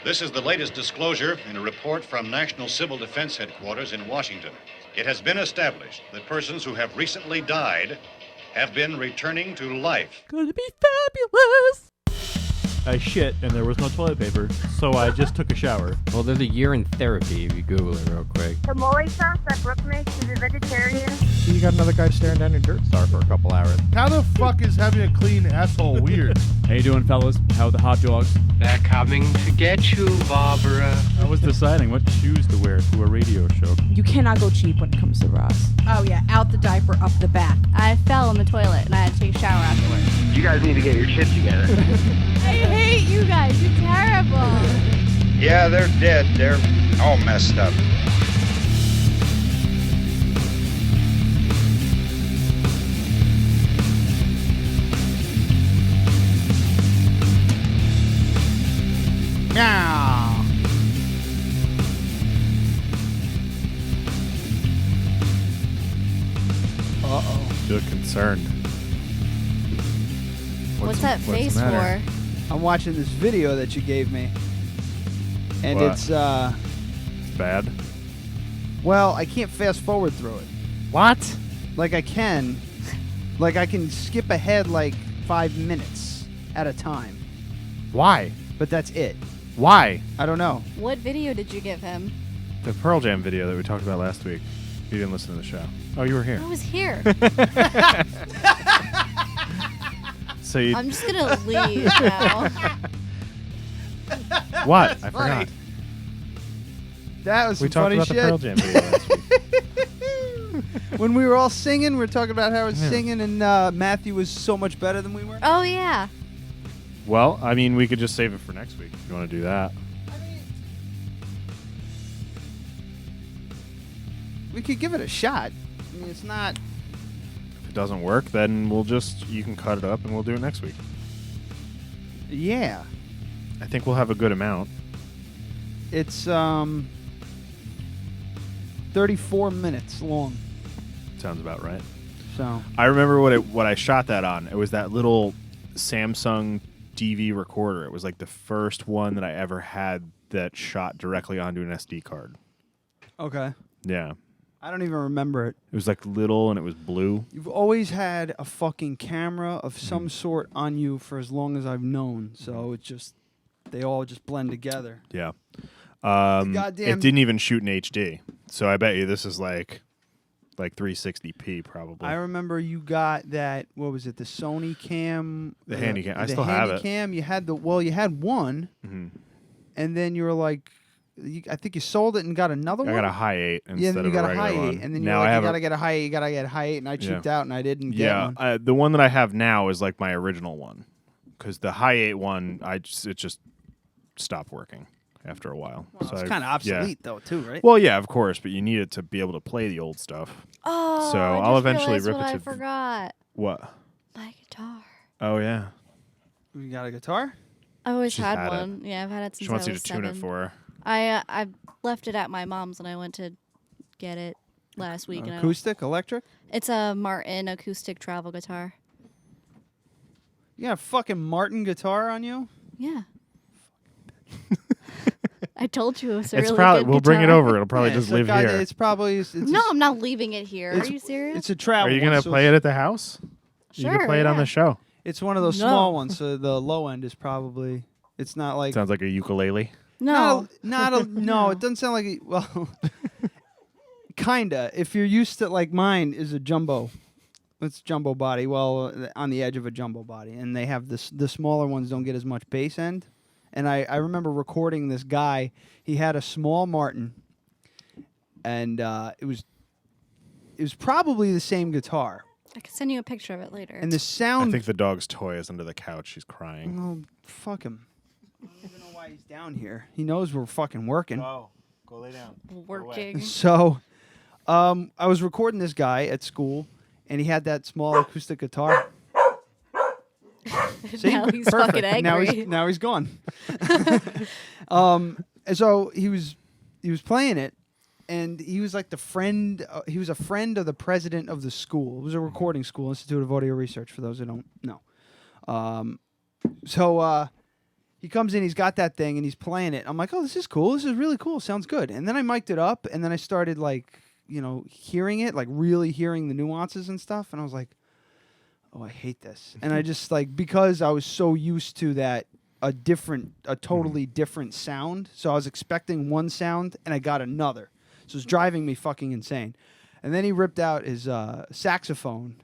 This is the latest disclosure in a report from National Civil Defense Headquarters in Washington. It has been established that persons who have recently died have been returning to life. Gonna be fabulous! I shit and there was no toilet paper, so I just took a shower. Well, there's a year in therapy if you Google it real quick. The mole sauce that Brooke makes is a vegetarian. You got another guy staring down your dirt star for a couple hours. How the fuck is having a clean asshole weird? How you doing, fellas? How are the hot dogs? They're coming to get you, Barbara. I was deciding what shoes to wear to a radio show. You cannot go cheap when it comes to Ross. Oh yeah, out the diaper, up the back. I fell in the toilet and I had to take a shower afterwards. You guys need to get your shit together. I hate you guys. You're terrible. Yeah, they're dead. They're all messed up. Meow. Uh-oh. You look concerned. What's that face the matter? for? I'm watching this video that you gave me. And What? it's Bad. well, I can't fast forward through it. What? Like I can. Like I can skip ahead like 5 minutes at a time. Why? But that's it. Why? I don't know. What video did you give him? The Pearl Jam video that we talked about last week. You didn't listen to the show. Oh, you were here. I was here. So you. I'm just gonna leave now. What? I forgot. That was We some talked funny about shit. the Pearl Jam video last week. When we were all singing, we were talking about how I was singing, and Matthew was so much better than we were. Oh yeah. Well, I mean, we could just save it for next week if you want to do that. We could give it a shot. I mean, it's not. If it doesn't work, then you can cut it up and we'll do it next week. Yeah. I think we'll have a good amount. It's 34 minutes long. Sounds about right. So I remember what I shot that on. It was that little Samsung DV recorder. It was like the first one that I ever had that shot directly onto an SD card. okay. Yeah. I don't even remember it. It was like little and it was blue. You've always had a fucking camera of some sort on you for as long as I've known. So it's just they all just blend together. Yeah. Goddamn. It didn't even shoot in HD. So I bet you this is like 360p probably. I remember you got that. What was it? The Sony cam. The Handycam. I the still have it. Handycam. You had you had one, and then you were like, I think you sold it and got another one. I got a high 8 Yeah, instead then you of got a a regular high 8, one. and then you now were like, I have you gotta get a high 8, you gotta get a high 8, and I cheaped out and I didn't get one. The one that I have now is like my original one, because the high 8 one, it just stopped working after a while. Well, so it's kind of obsolete though, too, right? Well, yeah, of course, but you need it to be able to play the old stuff. Oh. So I I'll just eventually realized rip what it I to forgot. What? My guitar. Oh yeah. You got a guitar? I always She's had had it. one. Yeah, I've had it since She wants I you was to tune 7. it for her. I left it at my mom's and I went to get it last week. And Acoustic, electric? it's a Martin acoustic travel guitar. You got a fucking Martin guitar on you? Yeah. I told you it was a It's really probably good we'll bring it guitar. over. It'll probably just live here. It's probably No, I'm not leaving it here. Are you serious? It's a travel. Are you gonna play it at the house? Sure, You can play it on yeah. the show. It's one of those No. small ones, so the low end is probably. It's not like. Sounds like a ukulele. No. No, it doesn't sound like. Well, kinda. If you're used to like mine is a jumbo. It's jumbo body. Well, on the edge of a jumbo body, and they have this. The smaller ones don't get as much bass end. And I remember recording this guy. He had a small Martin, and it was probably the same guitar. I can send you a picture of it later. And the sound. I think the dog's toy is under the couch. She's crying. Oh, fuck him. I don't even know why he's down here. He knows we're fucking working. Oh, go lay down. Working. So, I was recording this guy at school, and he had that small acoustic guitar. See? Now he's Perfect. fucking angry. Now he's gone. And so he was playing it, and he was like the friend. He was a friend of the president of the school. It was a recording school, Institute of Audio Research, for those who don't know. So he comes in, he's got that thing, and he's playing it. I'm like, oh, this is cool. This is really cool. Sounds good. And then I mic'd it up, and then I started, like, hearing it, like, really hearing the nuances and stuff. And I was like, oh, I hate this. And I just, like, because I was so used to that, a totally different sound. So I was expecting one sound, and I got another. So it's driving me fucking insane. And then he ripped out his saxophone,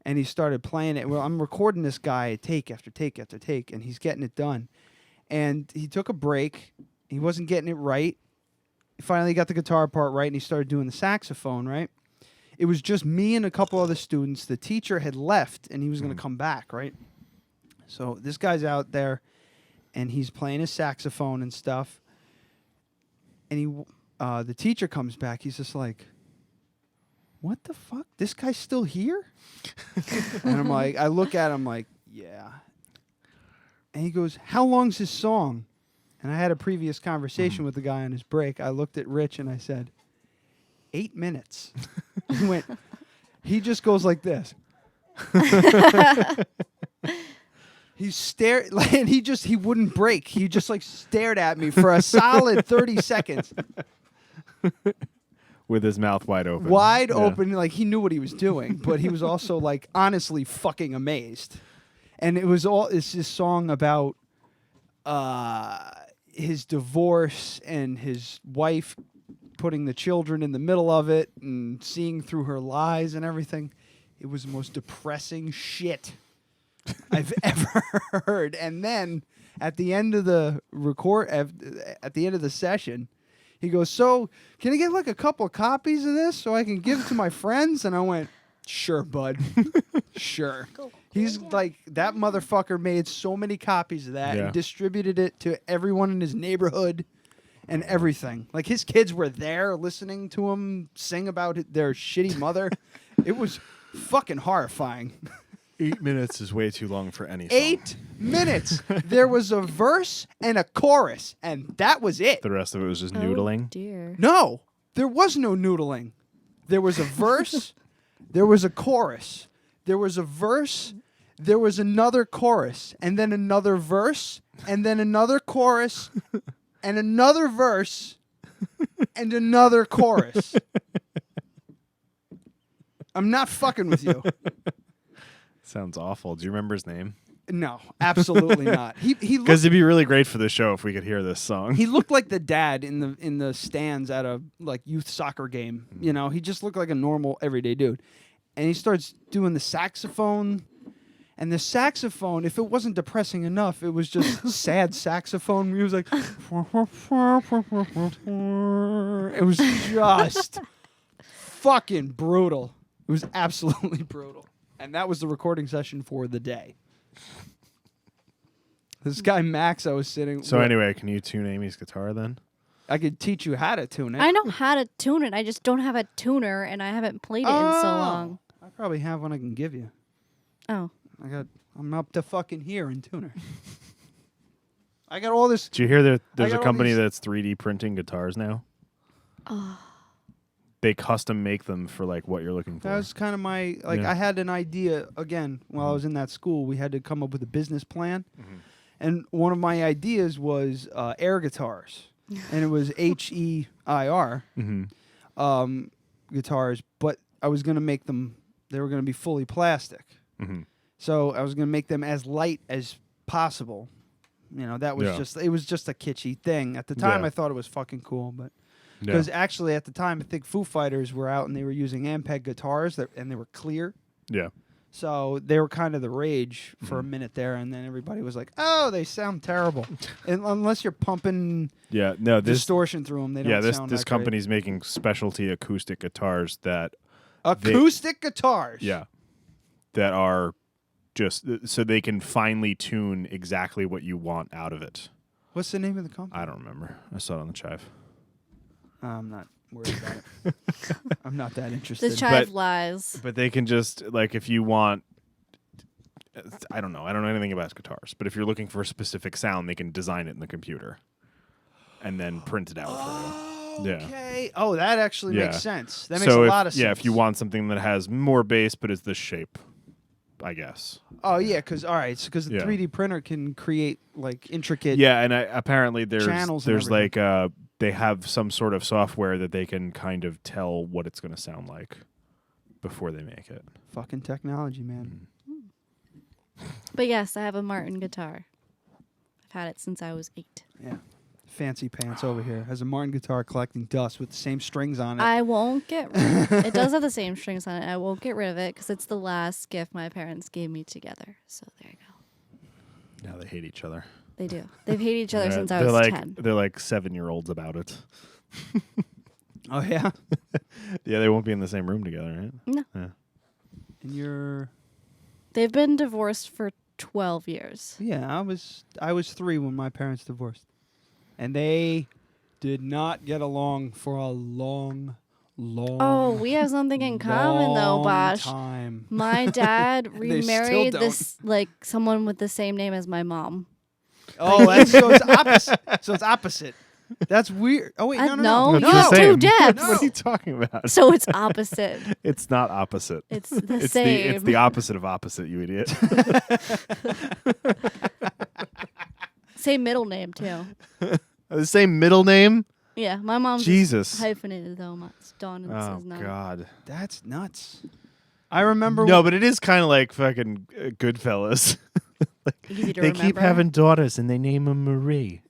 and he started playing it. Well, I'm recording this guy take after take after take, and he's getting it done. And he took a break. He wasn't getting it right. He finally got the guitar part right, and he started doing the saxophone, right? It was just me and a couple other students. The teacher had left, and he was going to come back, right? So this guy's out there, and he's playing his saxophone and stuff. And the teacher comes back. He's just like, what the fuck? This guy's still here? And I'm like, I look at him like, yeah. And he goes, how long's his song? And I had a previous conversation with the guy on his break. I looked at Rich and I said, 8 minutes. He just goes like this. He stared, and he wouldn't break. He just like stared at me for a solid 30 seconds. With his mouth wide open. Wide open, like he knew what he was doing, but he was also like honestly fucking amazed. And it's this song about his divorce and his wife putting the children in the middle of it and seeing through her lies and everything. It was the most depressing shit I've ever heard. And then at the end of the at the end of the session, he goes, so can I get like a couple of copies of this so I can give it to my friends? And I went, sure, bud. Sure. Cool. He's like, that motherfucker made so many copies of that and distributed it to everyone in his neighborhood and everything. Like his kids were there listening to him sing about their shitty mother. It was fucking horrifying. 8 minutes is way too long for any song. 8 minutes. There was a verse and a chorus, and that was it. The rest of it was just noodling. Oh, dear. No, there was no noodling. There was a verse, there was a chorus, there was a verse, there was another chorus, and then another verse, and then another chorus, and another verse, and another chorus. I'm not fucking with you. Sounds awful. Do you remember his name? No, absolutely not. He because it'd be really great for the show if we could hear this song. He looked like the dad in the stands at a like youth soccer game. You know, he just looked like a normal everyday dude. And he starts doing the saxophone, and the saxophone, if it wasn't depressing enough, it was just sad saxophone music. It was just fucking brutal. It was absolutely brutal. And that was the recording session for the day. This guy Max, I was sitting. So anyway, can you tune Amy's guitar then? I could teach you how to tune it. I know how to tune it. I just don't have a tuner, and I haven't played it in so long. I probably have one I can give you. Oh. I'm up to fucking here in tuner. I got all this. Did you hear that there's a company that's 3D printing guitars now? Oh. They custom make them for like what you're looking for. That was kind of my I had an idea again while I was in that school. We had to come up with a business plan, and one of my ideas was air guitars, and it was HEIR guitars. But I was going to make them; they were going to be fully plastic. So I was going to make them as light as possible. You know, that was it was just a kitschy thing. At the time, I thought it was fucking cool, but. Because actually, at the time, I think Foo Fighters were out and they were using Ampeg guitars and they were clear. Yeah. So they were kind of the rage for a minute there, and then everybody was like, "Oh, they sound terrible." And unless you're pumping distortion through them, they don't sound this company's making specialty acoustic guitars that guitars. Yeah. That are just so they can finely tune exactly what you want out of it. What's the name of the company? I don't remember. I saw it on the Chive. I'm not worried about it. I'm not that interested. The Chive lies. But they can just, like, if you want, I don't know anything about guitars, but if you're looking for a specific sound, they can design it in the computer and then print it out for you. Okay. Oh, that actually makes sense. That makes a lot of sense. Yeah, if you want something that has more bass, but it's this shape. I guess. Oh yeah, because the Yeah. 3D printer can create like intricate. Yeah, and apparently channels and there's like everything. they have some sort of software that they can kind of tell what it's going to sound like before they make it. Fucking technology, man. But yes, I have a Martin guitar. I've had it since I was 8. Yeah. Fancy pants over here has a Martin guitar collecting dust with the same strings on it. I won't get rid it does have the same strings on it. I won't get rid of it because it's the last gift my parents gave me together. So there you go. Now they hate each other. They do. They've hated each other since I They're was like 10. they're like 7-year-olds about it. Oh yeah. Yeah, they won't be in the same room together, right? No. Yeah. And you're. They've been divorced for 12 years. Yeah, I was 3 when my parents divorced, and they did not get along for a long. Oh, we have something in common though, long Bosh. time. My dad They still remarried don't. this someone with the same name as my mom. Oh, that's so it's opposite. So it's opposite. That's weird. Oh wait, no. No, That's you the have two same. Debs. What are you talking about? So it's opposite. It's not opposite. It's the it's same. it's the opposite of opposite, you idiot. Same middle name too. The same middle name? Yeah, my mom's Jesus. hyphenated though. It's Dawn and Oh says no. God. That's nuts. I remember. No, but it is kind of like fucking Goodfellas. Easy to they remember. keep having daughters and they name them Marie.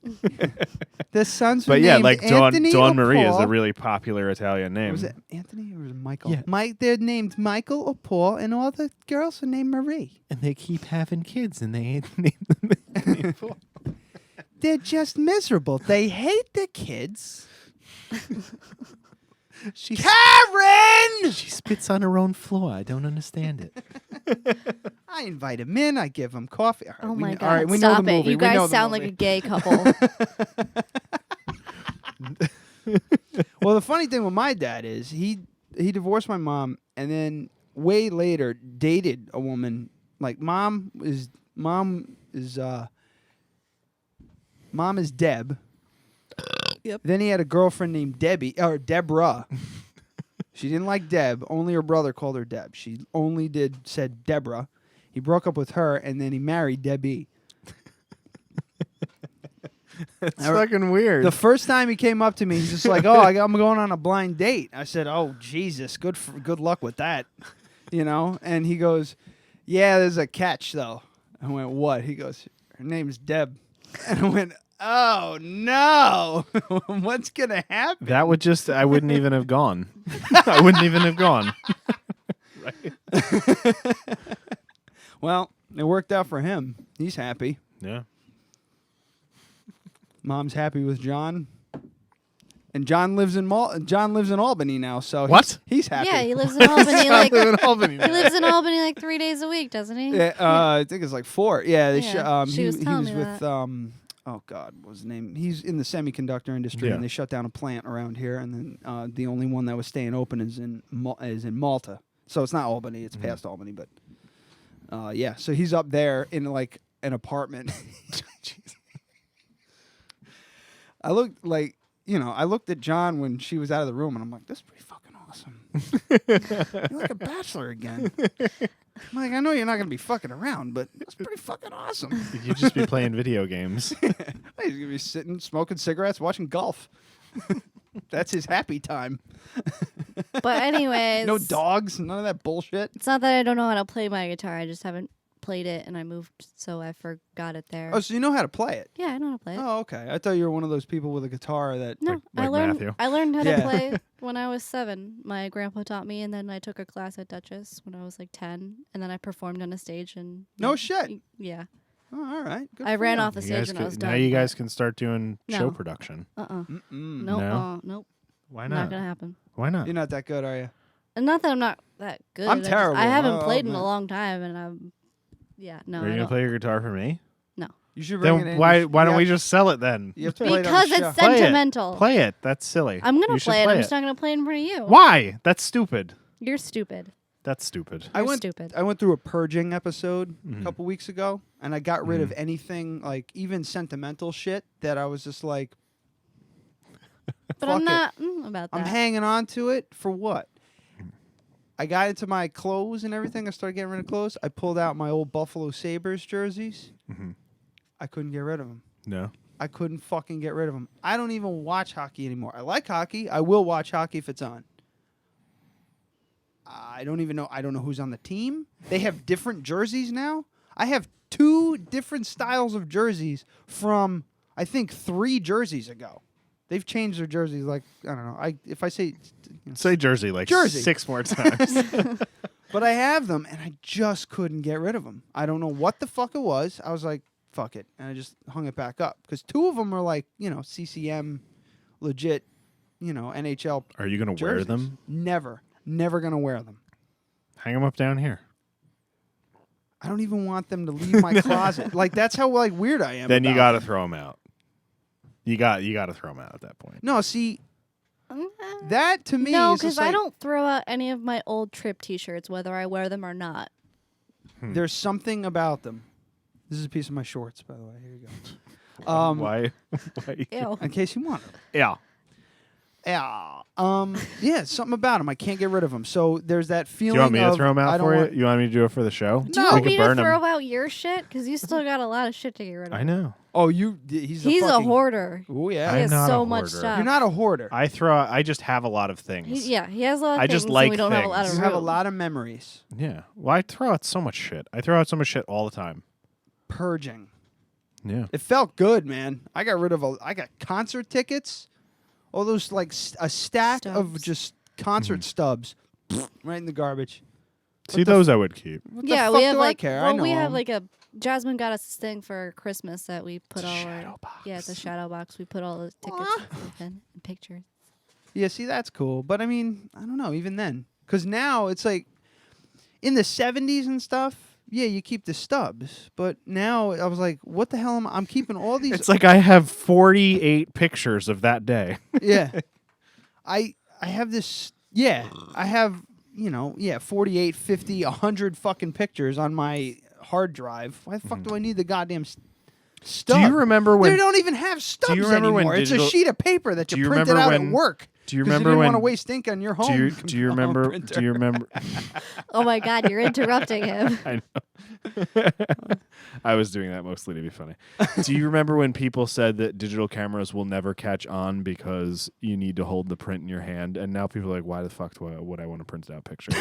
the sons. But were yeah, named like Anthony Dawn or Marie is Paul. a really popular Italian name. Was it Anthony or was it Michael? Yeah. They're named Michael or Paul, and all the girls are named Marie. And they keep having kids and they name them Paul. They're just miserable. They hate the kids. Karen! She spits on her own floor. I don't understand it. I invite him in. I give him coffee. All right, Oh my God! All right, we know Stop the it! movie. You We know guys the sound like movie. a gay couple. Well, the funny thing with my dad is he divorced my mom, and then way later dated a woman. Like mom is Deb. Yep. Then he had a girlfriend named Deborah. She didn't like Deb. Only her brother called her Deb. She only said Deborah. He broke up with her, and then he married Debbie. It's fucking weird. The first time he came up to me, he's just like, "Oh, I'm going on a blind date." I said, "Oh, Jesus, good luck with that," you know. And he goes, "Yeah, there's a catch though." I went, "What?" He goes, "Her name's Deb," and I went, "Oh no, what's gonna happen?" That would I wouldn't even have gone. I wouldn't even have gone. Right. Well, it worked out for him. He's happy. Yeah. Mom's happy with John. And John lives in Albany now, so What? He's happy. Yeah, he lives in Albany. Like live in Albany he lives in Albany like 3 days a week, doesn't he? Yeah, I think it's like 4. Yeah, Yeah, she was he telling was me with that. oh God, what was his name? He's in the semiconductor industry, Yeah. and they shut down a plant around here, and then the only one that was staying open is in Malta. So it's not Albany; it's past Albany, but yeah. So he's up there in like an apartment. I looked at John when she was out of the room, and I'm like, "This is pretty fucking awesome. You're like a bachelor again." I'm like, I know you're not gonna be fucking around, but it's pretty fucking awesome. You'd just be playing video games. He's gonna be sitting, smoking cigarettes, watching golf. That's his happy time. But anyways, No dogs, none of that bullshit. It's not that I don't know how to play my guitar. I just haven't played it, and I moved, so I forgot it there. Oh, so you know how to play it? Yeah, I know how to play it. Oh, okay. I thought you were one of those people with a guitar that. No, like I learned. Matthew. I learned how Yeah. to play when I was 7. My grandpa taught me, and then I took a class at Duchess when I was like 10, and then I performed on a stage. And No shit. Yeah, Oh, all right. Good I for ran you. off the stage when I was done. now you but- guys can start doing show No. production. Mm-mm. Nope. No? Nope. Why Not not? gonna happen. Why not? You're not that good, are you? And not that I'm not that good. I'm I just- terrible. I haven't Oh, played in man. a long time, and I'm. Yeah, no. Are I you gonna don't. play your guitar for me? You should bring it Then in. why You don't we have- just sell it then? You have to play it on Because the it's show. Play it. sentimental. Play it. That's silly. I'm gonna You should play it. play I'm just not gonna play it in front of you. Why? That's stupid. You're stupid. That's stupid. You're stupid. I went through a purging episode Mm-hmm. a couple weeks ago, and I got rid of anything, like even sentimental shit that I was just like, But fuck I'm it. not about that. I'm hanging on to it for what? I got into my clothes and everything. I started getting rid of clothes. I pulled out my old Buffalo Sabres jerseys. Mm-hmm. I couldn't get rid of them. No. I couldn't fucking get rid of them. I don't even watch hockey anymore. I like hockey. I will watch hockey if it's on. I don't even know. I don't know who's on the team. They have different jerseys now. I have 2 different styles of jerseys from, I think, 3 jerseys ago. They've changed their jerseys like, I don't know. If I say... Say jersey like Jersey. 6 more times. But I have them, and I just couldn't get rid of them. I don't know what the fuck it was. I was like, fuck it. And I just hung it back up. Because 2 of them are like, CCM, legit, NHL. Are you going to wear them? Never. Never going to wear them. Hang them up down here. I don't even want them to leave my closet. Like, that's how weird I am. Then you got to them. throw them out. You got to throw them out at that point. No, see, that to me No, is because just like, I don't throw out any of my old Trip T-shirts, whether I wear them or not. There's something about them. This is a piece of my shorts, by the way. Here you go. Why? Ew. In case you want them. Yeah. Yeah, something about them. I can't get rid of them. So there's that Do feeling. you want me to throw them I out don't for want, you? You want me to do it for the show? Do you No. want We me could to burn 'em. throw out your shit? Because you still got a lot of shit to get rid of. I know. Oh, he's a fucking, hoarder. Oh yeah. He has not a so much hoarder. stuff. You're not a hoarder. I just have a lot of things. He has a lot of I things, just and like we don't have a lot of things. You room. have a lot of memories. Yeah. Well, I throw out so much shit. I throw out so much shit all the time. Purging. Yeah. It felt good, man. I got rid of I got concert tickets. All those a stack of Stubs. just concert stubs, right in the garbage. See, those I would keep. What the Yeah, fuck we have do I like care? I well, know we have 'em. like a Jasmine got us this thing for Christmas that we put It's a all shadow our box. yeah, it's a shadow box. We put all the tickets Aw. and stuff in and pictures. Yeah, see, that's cool. But I mean, I don't know, even then. Because now it's like in the 70s and stuff, yeah, you keep the stubs. But now I was like, what the hell I'm keeping all these. It's like I have 48 pictures of that day. Yeah. I have this. Yeah, I have, 48, 50, 100 fucking pictures on my hard drive. Why the fuck do I need the goddamn stub? Do you remember when They don't even have stubs remember when anymore. It's a digital- sheet of paper that Do you you printed remember out when- at work. Do you 'cause remember you didn't when? want to waste ink on your home? Do you remember? printer. Do you remember? Oh my God, you're interrupting him. I know. I was doing that mostly to be funny. Do you remember when people said that digital cameras will never catch on because you need to hold the print in your hand? And now people are like, why the fuck would I want to print out picture?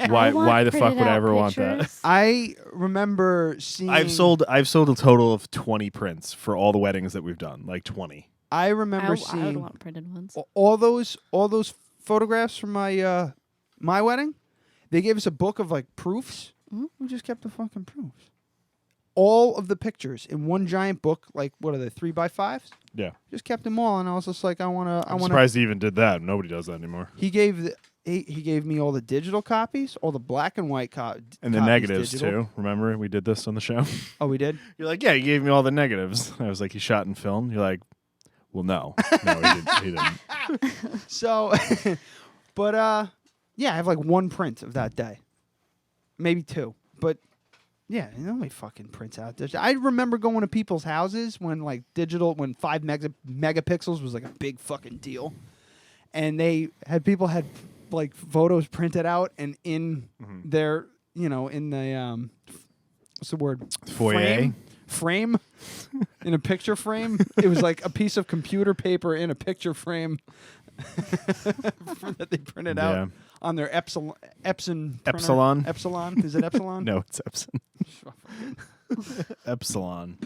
Why the fuck would I ever want that? I remember seeing. I've sold a total of 20 prints for all the weddings that we've done, like 20. I remember I would seeing want printed ones. all those photographs from my my wedding. They gave us a book of like proofs. We just kept the fucking proofs. All of the pictures in one giant book. Like, what are they, 3x5s? Yeah. Just kept them all, and I was just like, I'm surprised he even did that. Nobody does that anymore. He gave he gave me all the digital copies, all the black and white copies. And the negatives too. Remember we did this on the show? Oh, we did? You're like, yeah, he gave me all the negatives. I was like, he shot and filmed. You're like, well, no. No, he didn't. So, but yeah, I have like one print of that day. Maybe 2. But yeah, nobody fucking prints out this. I remember going to people's houses when like when 5 megapixels was like a big fucking deal. And people had like photos printed out and in their, in the what's the word? Foyer? Frame in a picture frame. It was like a piece of computer paper in a picture frame that they printed out on their Epsilon. Epsilon? Epsilon? Is it Epsilon? No, it's Epsilon. Epsilon.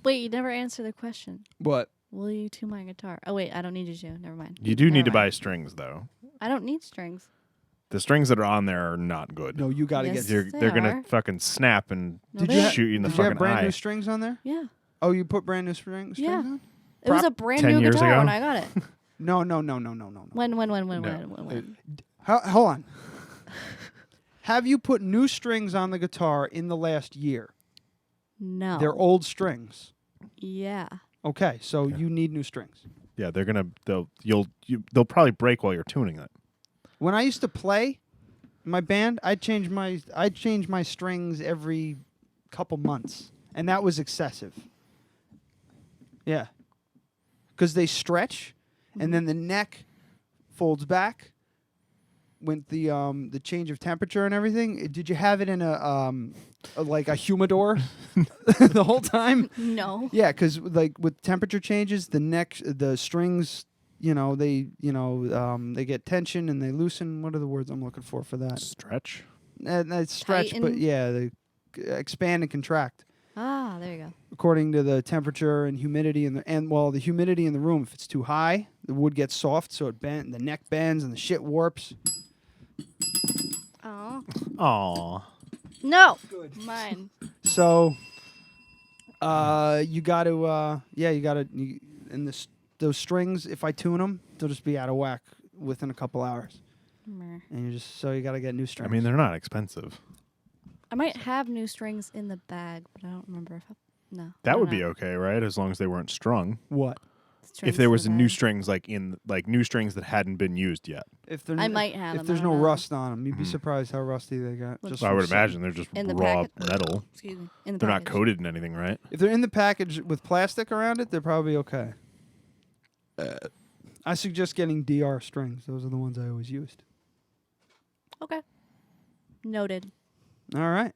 Wait, you never answered the question. What? Will you tune my guitar? Oh wait, I don't need you to. Never mind. You do need to Never mind. buy strings, though. I don't need strings. The strings that are on there are not good. No, you got to Yes. get. They're gonna are. fucking snap and No, they- shoot you in the Did you have fucking brand eye. new strings on there? Yeah. Oh, you put brand new strings Yeah. on? It was a brand 10 new years guitar ago? when I got it. No. When? No. Hold on. Have you put new strings on the guitar in the last year? No. They're old strings. Yeah. Okay, so you need new strings. Yeah, they'll probably break while you're tuning it. When I used to play in my band, I'd change my strings every couple months, and that was excessive. Yeah, because they stretch, and then the neck folds back with the change of temperature and everything. Did you have it in like a humidor the whole time? No. Yeah, because like with temperature changes, the strings, they get tension and they loosen. What are the words I'm looking for that? Stretch. It's stretch, Tighten. but yeah, they expand and contract Ah, there you go. according to the temperature and humidity the humidity in the room. If it's too high, the wood gets soft, so the neck bends and the shit warps. Oh. Aw. No. Good. Mine. So, you got to, those strings, if I tune them, they'll just be out of whack within a couple hours. Meh. And you got to get new strings. I mean, they're not expensive. I might have new strings in the bag, but I don't remember if no. That would be okay, right? As long as they weren't strung. What? If there was new strings new strings that hadn't been used yet. I might have if them. there's I no don't know. rust on them, you'd be surprised how rusty they got. I would imagine they're just In the raw packet- metal. Excuse me. In the They're not package. coated in anything, right? If they're in the package with plastic around it, they're probably okay. I suggest getting DR strings. Those are the ones I always used. Okay. Noted. All right.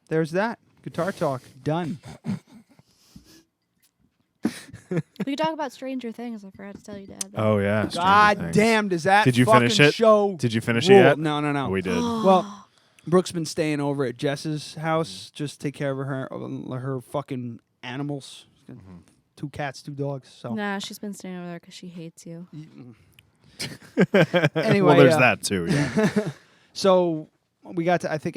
There's that. Guitar talk. Done. We could talk about Stranger Things. I forgot to tell you, Dad. Oh yeah. God Stranger Things. damn, does that Did you fucking finish it? show Did you finish rule? it yet? No. Oh, we did. Well, Brooke's been staying over at Jess's house just to take care of her fucking animals. Mm-hmm. 2 cats, 2 dogs. So Nah, she's been staying over there because she hates you. Anyway, well, there's that too. Yeah. So we got to I think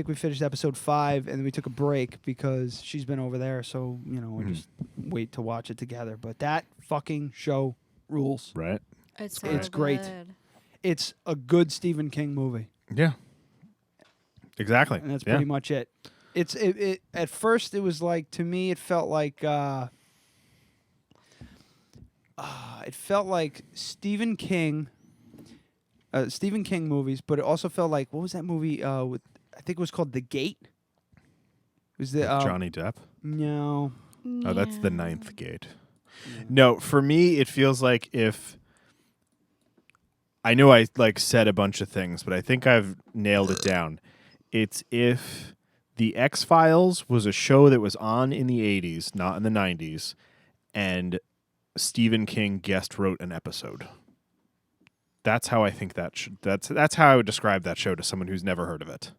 we finished episode 5, and then we took a break because she's been over there. So we just wait to watch it together. But that fucking show rules. Right. It's great. good. It's a good Stephen King movie. Yeah. Exactly. And that's pretty much it. It at first it was like, to me it felt like Stephen King movies, but it also felt like, what was that movie with, I think it was called The Gate. It was the Johnny Depp? No. Oh, that's the 9th Gate. Yeah. No, for me it feels like if I know I said a bunch of things, but I think I've nailed it down. It's if The X-Files was a show that was on in the 80s, not in the 90s, and Stephen King guest wrote an episode. That's how I think that's how I would describe that show to someone who's never heard of it.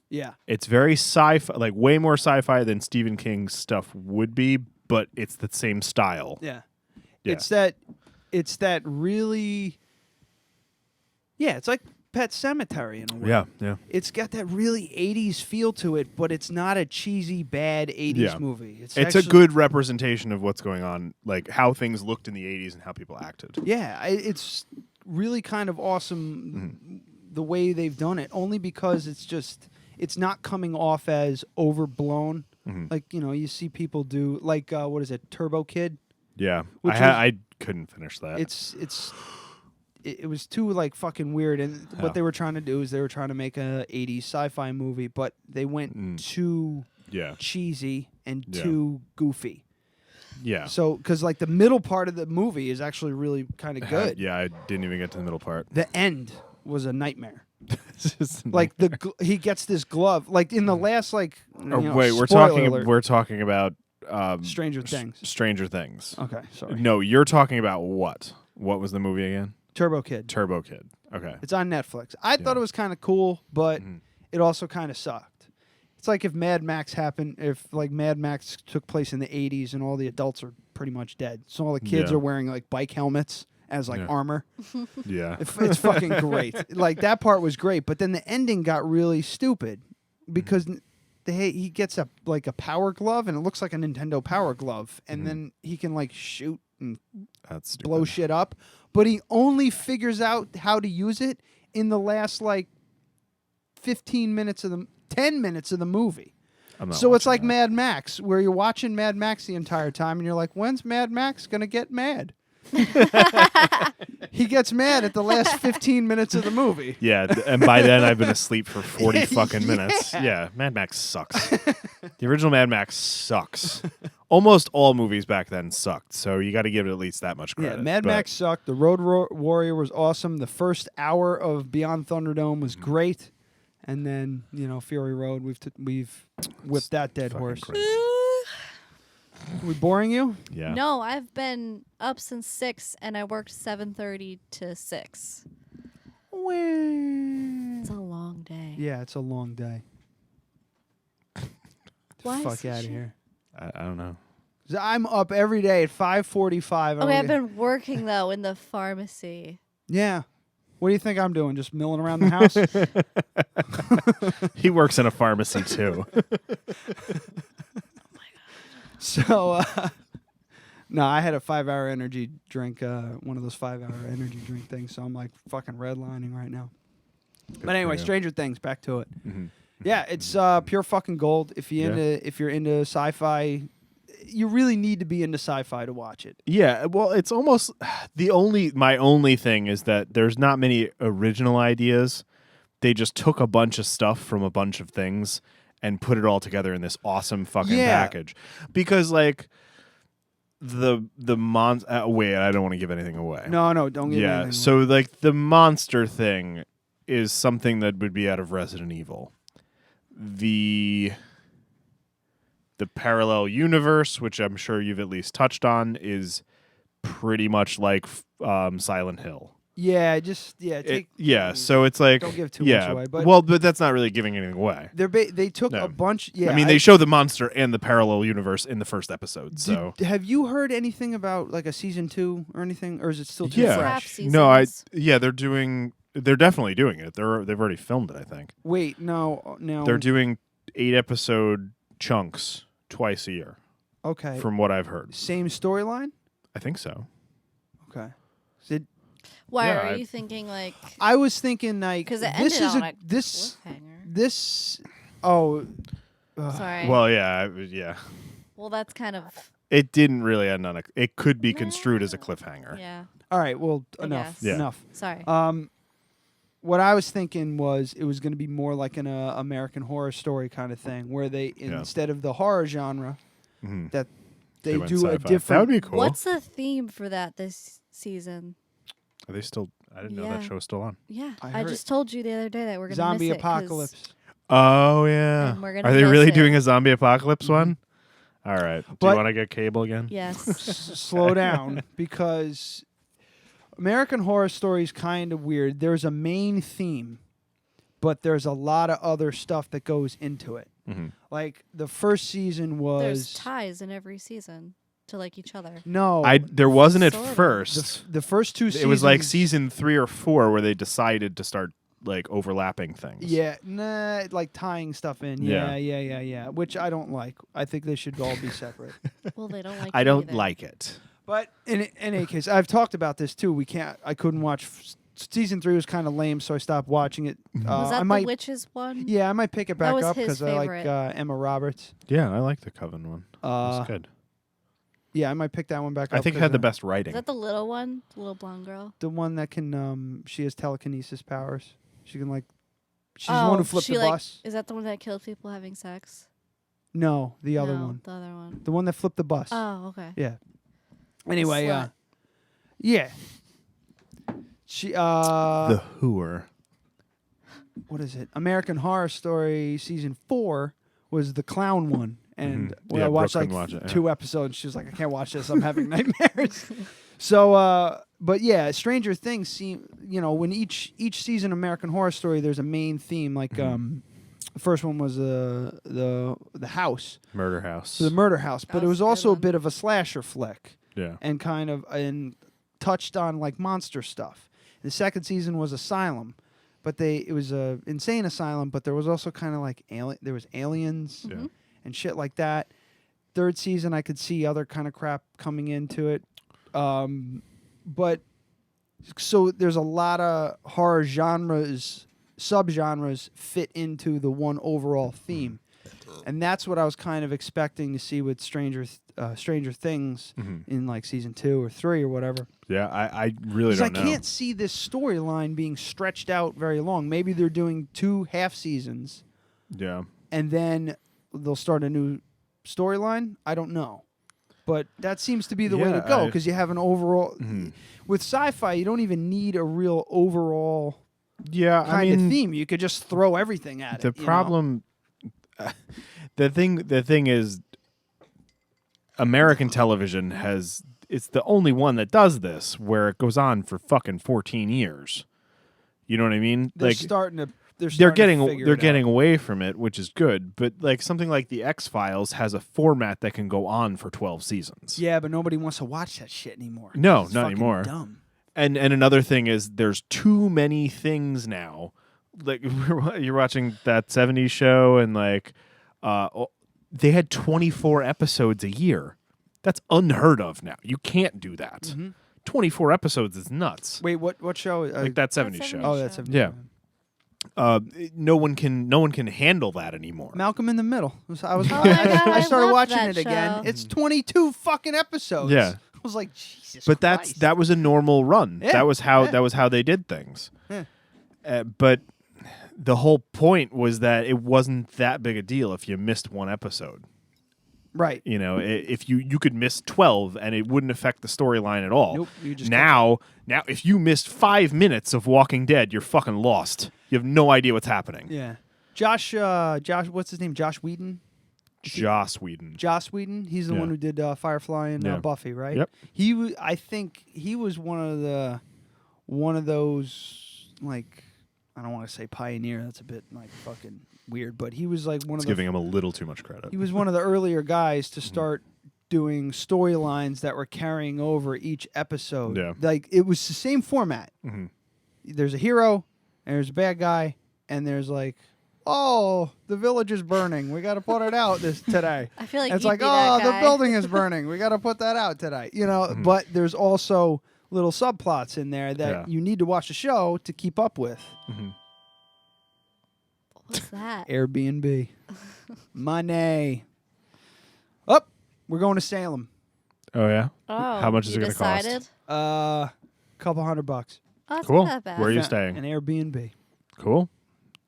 Yeah. It's very sci-fi, like way more sci-fi than Stephen King's stuff would be, but it's the same style. Yeah. Yeah. It's that really, it's like Pet Sematary in a way. Yeah. It's got that really 80s feel to it, but it's not a cheesy, bad 80s movie. It's a good representation of what's going on, like how things looked in the 80s and how people acted. Yeah, it's really kind of awesome the way they've done it, only because it's not coming off as overblown. Like, you see people do, like, what is it, Turbo Kid? Yeah, Which I couldn't finish that. It was too like fucking weird, and what they were trying to do is they were trying to make a 80s sci-fi movie, but they went too cheesy and too goofy. Yeah. So, because like the middle part of the movie is actually really kind of good. Yeah, I didn't even get to the middle part. The end was a nightmare. Like he gets this glove, like in the last like. Wait, we're talking about Stranger Things. Stranger Things. Okay, sorry. No, you're talking about what? What was the movie again? Turbo Kid. Turbo Kid. Okay. It's on Netflix. I thought it was kind of cool, but it also kind of sucked. It's like if Mad Max took place in the 80s and all the adults are pretty much dead. So all the kids are wearing like bike helmets as like armor. Yeah. It's fucking great. Like that part was great, but then the ending got really stupid because he gets a power glove and it looks like a Nintendo Power Glove, and then he can like shoot and blow shit up, but he only figures out how to use it in the last like 10 minutes of the movie. So it's like Mad Max, where you're watching Mad Max the entire time and you're like, when's Mad Max gonna get mad? He gets mad at the last 15 minutes of the movie. Yeah, and by then I've been asleep for 40 fucking minutes. Yeah, Mad Max sucks. The original Mad Max sucks. almost all movies back then sucked. So you got to give it at least that much Yeah, credit. Mad Max sucked. The Road Warrior was awesome. The first hour of Beyond Thunderdome was great, and then Fury Road. We've whipped that dead horse. We boring you? Yeah. No, I've been up since 6, and I worked 7:30 to 6. It's a long day. Yeah, it's a long day. Why Fuck so out of shit? here. I don't know. I'm up every day at 5:45. Okay, I've been working though in the pharmacy. Yeah. What do you think I'm doing? Just milling around the house? He works in a pharmacy too. So, no, I had a 5-hour energy drink, one of those 5-hour energy drink things. So I'm like fucking redlining right now. But anyway, Stranger Things. Back to it. Mm-hmm. Yeah, it's pure fucking gold. If you're into sci-fi, you really need to be into sci-fi to watch it. Yeah, well, it's almost my only thing is that there's not many original ideas. They just took a bunch of stuff from a bunch of things and put it all together in this awesome fucking package. Because like wait, I don't want to give anything away. No, don't give anything away. So like the monster thing is something that would be out of Resident Evil. The parallel universe, which I'm sure you've at least touched on, is pretty much like Silent Hill. Yeah, So it's like don't give too much away. But that's not really giving anything away. They took a bunch. Yeah, I mean, they show the monster and the parallel universe in the first episode. So have you heard anything about like a season 2 or anything, or is it still too fresh? No, they're definitely doing it. They've already filmed it, I think. Wait, no. They're doing 8-episode chunks twice a year. Okay. From what I've heard. Same storyline? I think so. Okay. Why are you thinking like? I was thinking like because it this ended is on a a cliffhanger. This. Oh. Sorry. Well, yeah. Well, that's kind of. It didn't really end on it could be construed as a cliffhanger. Yeah. All right. Well, enough. Yeah. Enough. Sorry. What I was thinking was it was going to be more like an American Horror Story kind of thing, where they instead of the horror genre, that they do sci-fi. a different. That would be cool. What's the theme for that this season? Are they still? I didn't know that show was still on. Yeah, I just told you the other day that we're gonna zombie miss it apocalypse. Oh yeah. And we're gonna Are they miss really it. doing a zombie apocalypse one? All right. Do you want to get cable again? Yes. Slow down, because American Horror Story is kind of weird. There's a main theme, but there's a lot of other stuff that goes into it. Mm-hmm. Like the first season was. There's ties in every season to like each other. No, there wasn't at Sort of. first. the first 2 seasons. It was like season 3 or 4 where they decided to start like overlapping things. Yeah, like tying stuff in. Yeah. Which I don't like. I think they should all be separate. Well, they don't like. I it don't either. like it. But in any case, I've talked about this too. I couldn't watch. Season 3 was kind of lame, so I stopped watching it. Was that the witches one? Yeah, I might pick it back was up his because I like favorite. Emma Roberts. Yeah, I like the Coven one. It's good. Yeah, I might pick that one back up. I think it had the best writing. Is that the little one? The little blonde girl? The one that can, she has telekinesis powers. She can she's the one who flipped the bus. Is that the one that killed people having sex? No, the other one. The other one. The one that flipped the bus. Oh, okay. Yeah. Anyway, Slut. yeah. She, the Hooer. What is it? American Horror Story season 4 was the clown one. And when I watched Brooke like couldn't watch it, 2 episodes, she was like, I can't watch this. I'm having nightmares. So, but yeah, Stranger Things seem, when each season of American Horror Story, there's a main theme. Like, the first one was the house. Murder House. The murder house. But it was also a bit of a slasher flick. Yeah. And kind of, and touched on like monster stuff. The second season was Asylum. But it was a insane asylum, but there was also kind of like there was aliens. Yeah. And shit like that. Third season, I could see other kind of crap coming into it. But so there's a lot of horror subgenres fit into the one overall theme. And that's what I was kind of expecting to see with Stranger Things in like season 2 or 3 or whatever. Yeah, I really don't know. I can't see this storyline being stretched out very long. Maybe they're doing 2 half seasons. Yeah. And then they'll start a new storyline. I don't know. but that seems to be the way to go because you have an overall. With sci-fi, you don't even need a real overall kind of theme. You could just throw everything at The it. problem, the thing is, American television it's the only one that does this, where it goes on for fucking 14 years. You know what I mean? They're like starting to. They're getting away from it, which is good. But like something like the X-Files has a format that can go on for 12 seasons. Yeah, but nobody wants to watch that shit anymore. No, it's not fucking anymore. Dumb. And another thing is there's too many things now. Like you're watching that 70s show and like they had 24 episodes a year. That's unheard of now. You can't do that. 24 episodes is nuts. Wait, what show? Like that 70s show. Oh, that's 70s. Yeah. No one can handle that anymore. Malcolm in the Middle. I I started love watching that it again. show. It's 22 fucking episodes. Yeah. I was like, Jesus. But Christ. that was a normal run. Yeah, That was how yeah. they did things. Yeah. But the whole point was that it wasn't that big a deal if you missed one episode. Right. You know, if you could miss 12 and it wouldn't affect the storyline at all. Nope. You just now if you missed 5 minutes of Walking Dead, you're fucking lost. You have no idea what's happening. Yeah. Josh, what's his name? Josh Whedon? Joss Whedon. Joss Whedon. He's the one who did Firefly and Buffy, right? Yep. I think he was one of those, like, I don't want to say pioneer. That's a bit like fucking weird, but he was like one of the. Giving him a little too much credit. He was one of the earlier guys to start doing storylines that were carrying over each episode. Yeah. Like it was the same format. There's a hero, and there's a bad guy, and there's like, oh, the village is burning. We got to put it out today. I feel like it's you'd like, be oh, that the guy. building is burning. We got to put that out today. You know, but there's also little subplots in there that you need to watch the show to keep up with. What's that? Airbnb. Money. Oh, we're going to Salem. Oh yeah. Oh, How much is you it going to cost? decided? Couple $100. Oh, that's Cool. not that bad. Where are you An staying? Airbnb. Cool.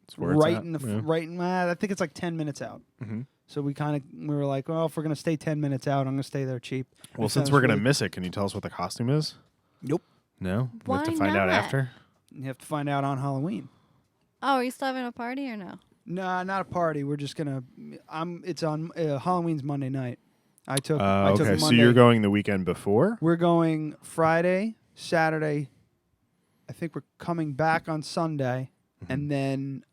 That's where it's Right at. in the Yeah. right in I think it's like 10 minutes out. So we were like, well, if we're gonna stay 10 minutes out, I'm gonna stay there cheap. Well, It since sounds we're gonna really- miss it, can you tell us what the costume is? Nope. No. We have to Why find out not? after. You have to find out on Halloween. Oh, are you still having a party or no? Nah, not a party. We're just gonna. It's on Halloween's Monday night. I took Okay, Monday. so you're going the weekend before? We're going Friday, Saturday. I think we're coming back on Sunday, and then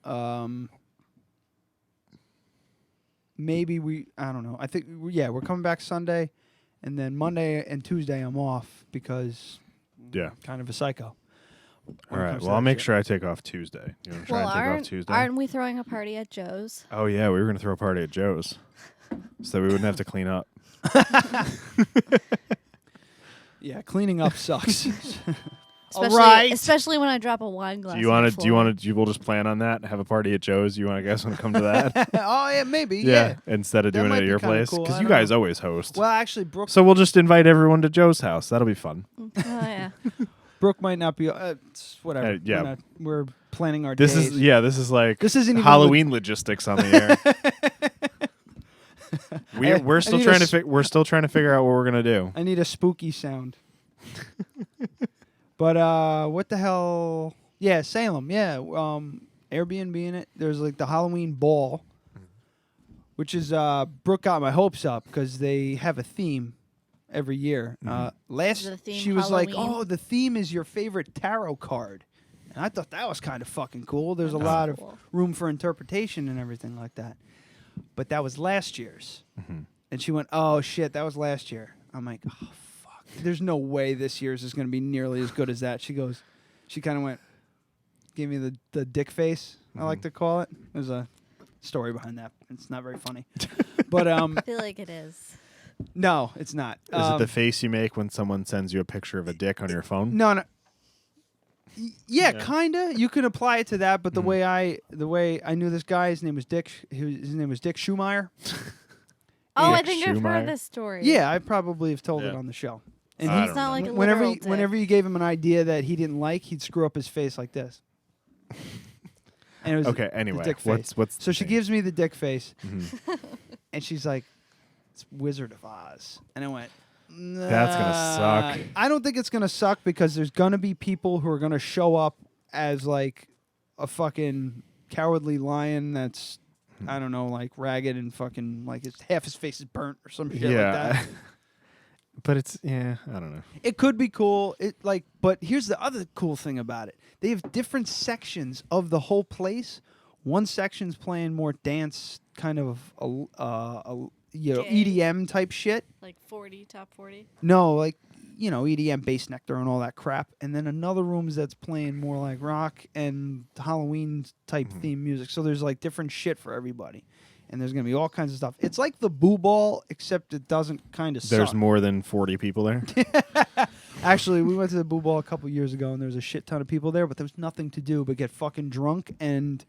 maybe I don't know. I think we're coming back Sunday, and then Monday and Tuesday I'm off because Yeah. I'm kind of a psycho. All right. Well, I'll make sure I take off Tuesday. You want to try Well, and take off Tuesday? aren't we throwing a party at Joe's? Oh yeah, we were gonna throw a party at Joe's, so we wouldn't have to clean up. Yeah, cleaning up sucks. Especially when I drop a wine glass. Do you want to? We'll just plan on that. Have a party at Joe's. You guys want to come to that? Oh yeah, maybe. Yeah. Instead of That doing might it at be your kinda place, cool. because I you don't guys know. always host. Well, actually, Brooke. So we'll just invite everyone to Joe's house. That'll be fun. Oh yeah. Brooke might not be. It's whatever. Yeah. We're planning our This days. is like This isn't even Halloween logistics on the air. We're still need trying a to we're still trying to figure out what we're gonna do. I need a spooky sound. But what the hell? Yeah, Salem. Yeah, Airbnb in it. There's like the Halloween ball, which is Brooke got my hopes up because they have a theme every year. Last Is it a theme she was like, Halloween? "Oh, the theme is your favorite tarot card," and I thought that was kind of fucking cool. There's a lot of room for interpretation and everything like that. But that was last year's, and she went, "Oh shit, that was last year." I'm like, "Oh fuck, there's no way this year's is going to be nearly as good as that." She kind of went, gave me the dick face. I like to call it. There's a story behind that. It's not very funny, but I feel like it is. no, it's not. Is it the face you make when someone sends you a picture of a dick on your phone? No. Yeah, kinda. You could apply it to that, but the way I knew this guy, his name was Dick. His name was Dick Schumeyer. Oh, I Dick think I've Schumeyer? heard this story. Yeah, I probably have told it Yeah. on the show. And I he, It's not like a whenever literal dick. whenever you gave him an idea that he didn't like, he'd screw up his face like this. And it was Okay. the Anyway, dick face. what's So she the- gives me the dick face, and she's like, It's Wizard of Oz. And I went, nah. That's gonna suck. I don't think it's going to suck because there's going to be people who are going to show up as like a fucking cowardly lion that's, I don't know, like ragged and fucking like half his face is burnt or some shit like that. But it's, I don't know. It could be cool. But here's the other cool thing about it. They have different sections of the whole place. One section's playing more dance kind of EDM type shit. Like top 40? No, like, EDM, Bass Nectar and all that crap. And then another room that's playing more like rock and Halloween type theme music. So there's like different shit for everybody. And there's going to be all kinds of stuff. It's like the Boo Ball, except it doesn't kind of suck. There's more than 40 people there? Actually, we went to the Boo Ball a couple years ago, and there was a shit ton of people there, but there was nothing to do but get fucking drunk and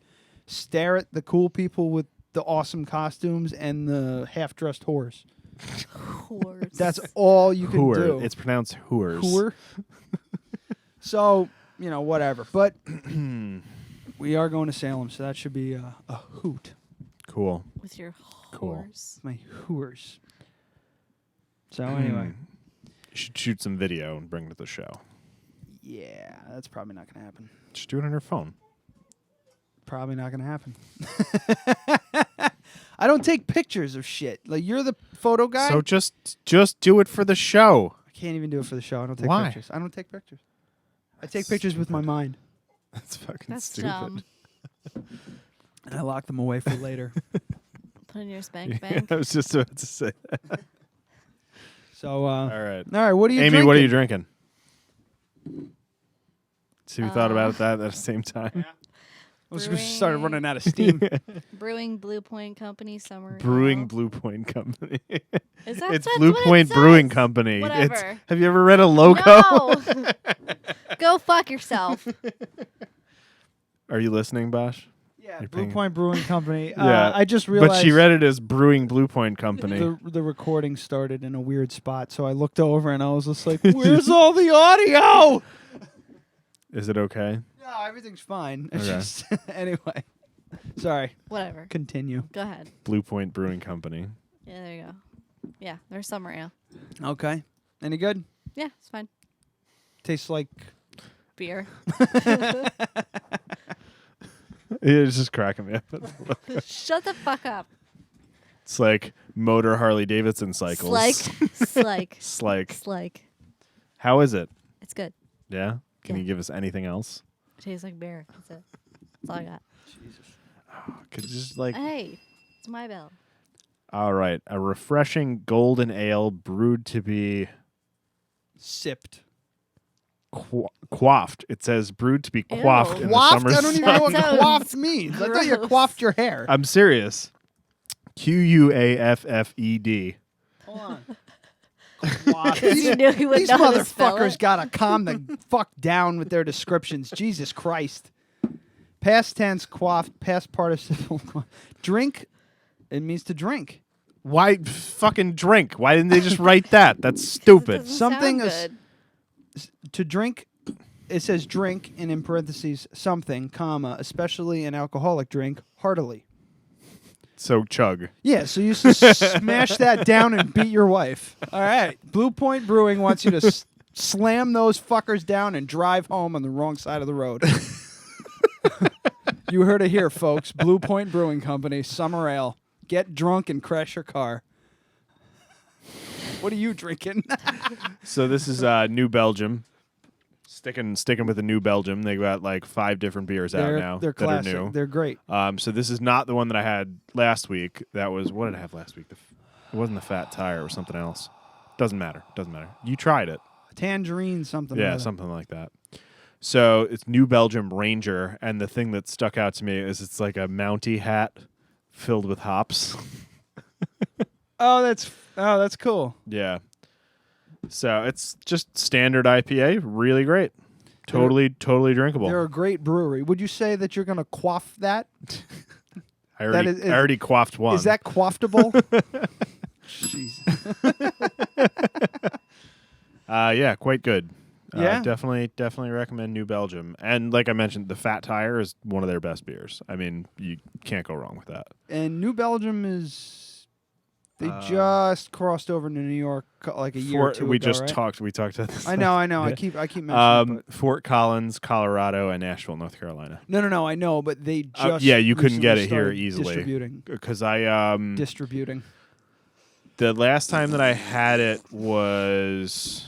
stare at the cool people with the awesome costumes and the half-dressed whores. Whores. That's all you can do. It's pronounced whores. Whore. So, whatever. But we are going to Salem, so that should be a hoot. Cool. With your Cool. horse. My whores. So anyway. You should shoot some video and bring it to the show. Yeah, that's probably not going to happen. Just do it on your phone. Probably not going to happen. I don't take pictures of shit. Like, you're the photo guy. So just do it for the show. I can't even do it for the show. I don't take Why? pictures. I don't take pictures. I take pictures with my mind. That's fucking That's stupid. dumb. And I lock them away for later. Put in your spank bank. I was just about to say that. So, All right. What are you Amy, drinking? what are you drinking? See, we thought about that at the same time. I was just started running out of steam. Brewing Blue Point Company Summer Brewing Ale. Blue Point Company. Is that It's that's Blue what Point it Brewing says? Company. Whatever. Have you ever read a logo? No. Go fuck yourself. Are you listening, Bosch? Yeah, You're Blue paying- Point Brewing Company. Yeah, I just realized. But she read it as Brewing Blue Point Company. The recording started in a weird spot, so I looked over and I was just like, "Where's all the audio?" Is it okay? No, everything's fine. It's Okay. just anyway. Sorry. Whatever. Continue. Go ahead. Blue Point Brewing Company. Yeah, there you go. Yeah, there's summer ale. Okay. Any good? Yeah, it's fine. Tastes like Beer. It's just cracking me up. Shut the fuck up. It's like motor Harley Davidson cycles. Slike. Slike. How is it? It's good. Yeah? Can Yeah. you give us anything else? It tastes like beer. That's it. That's all I got. Could you just like... Hey, it's my bell. All right. A refreshing golden ale brewed to be... sipped. Quaffed. It says brewed to be quaffed in the Quaffed? summer I don't even know what That quaffed sounds means. I thought you quaffed your hair. I'm serious. Quaffed. Hold on. You knew he would These know how to spell motherfuckers it. gotta calm the fuck down with their descriptions. Jesus Christ. Past tense, quaffed. Past participle. Drink. It means to drink. Why fucking drink? Why didn't they just write that? That's stupid. Doesn't Something sound is- good. To drink. It says drink and in parentheses something, comma, especially an alcoholic drink, heartily. So chug. Yeah, so you smash that down and beat your wife. All right. Blue Point Brewing wants you to slam those fuckers down and drive home on the wrong side of the road. You heard it here, folks. Blue Point Brewing Company, Summer Ale. Get drunk and crash your car. What are you drinking? So this is New Belgium. Sticking with the New Belgium. They got like 5 different beers out now They're that are classic. new. They're great. So this is not the one that I had last week. That was, what did I have last week? It wasn't the Fat Tire or something else. Doesn't matter. You tried it. Tangerine something. Yeah, something like that. So it's New Belgium Ranger, and the thing that stuck out to me is it's like a Mountie hat filled with hops. Oh, that's cool. Yeah. So it's just standard IPA, really great. Totally drinkable. They're a great brewery. Would you say that you're going to quaff that? I already quaffed one. Is that quaffable? Jeez. Yeah, quite good. Yeah? Definitely recommend New Belgium. And like I mentioned, the Fat Tire is one of their best beers. I mean, you can't go wrong with that. And New Belgium is They just crossed over to New York like a year or two we ago, just right? talked. We talked about this. I know. Yeah. I keep mentioning it. Fort Collins, Colorado, and Nashville, North Carolina. No, I know, but they just yeah, you couldn't get recently it here started easily distributing. because I Distributing. the last time that I had it was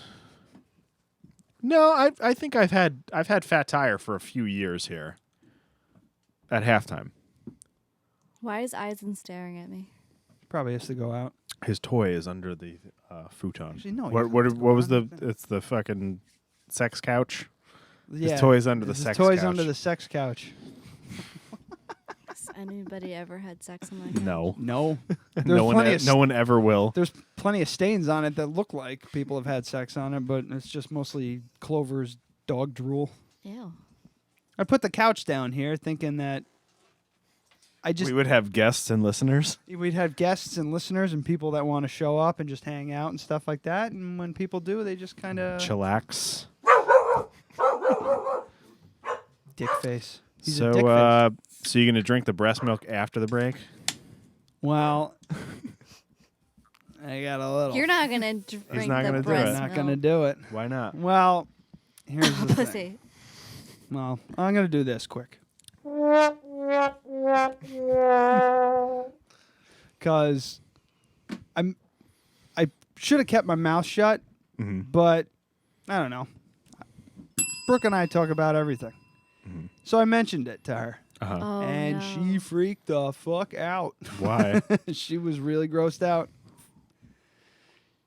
no. I think I've had Fat Tire for a few years here. At halftime. Why is Eisen staring at me? Probably has to go out. His toy is under the futon. Actually, no, What was the? It's the fucking sex couch. Yeah, his toy's under the his sex toy's couch. under the sex couch. Has anybody ever had sex on my couch? No. No. No one ever will. There's plenty of stains on it that look like people have had sex on it, but it's just mostly Clover's dog drool. Ew. I put the couch down here thinking that we would have guests and listeners. We'd have guests and listeners and people that want to show up and just hang out and stuff like that. And when people do, they just kind of chillax. Dick face. He's so, a dick face. so you're gonna drink the breast milk after the break? Well, I got a little. You're not gonna drink He's not the gonna do breast it. Not milk. gonna do it. Why not? Well, here's the thing. Pussy. Well, I'm gonna do this quick. Because I should have kept my mouth shut, but I don't know. Brooke and I talk about everything. So I mentioned it to her. Oh, and no. she freaked the fuck out. Why? She was really grossed out.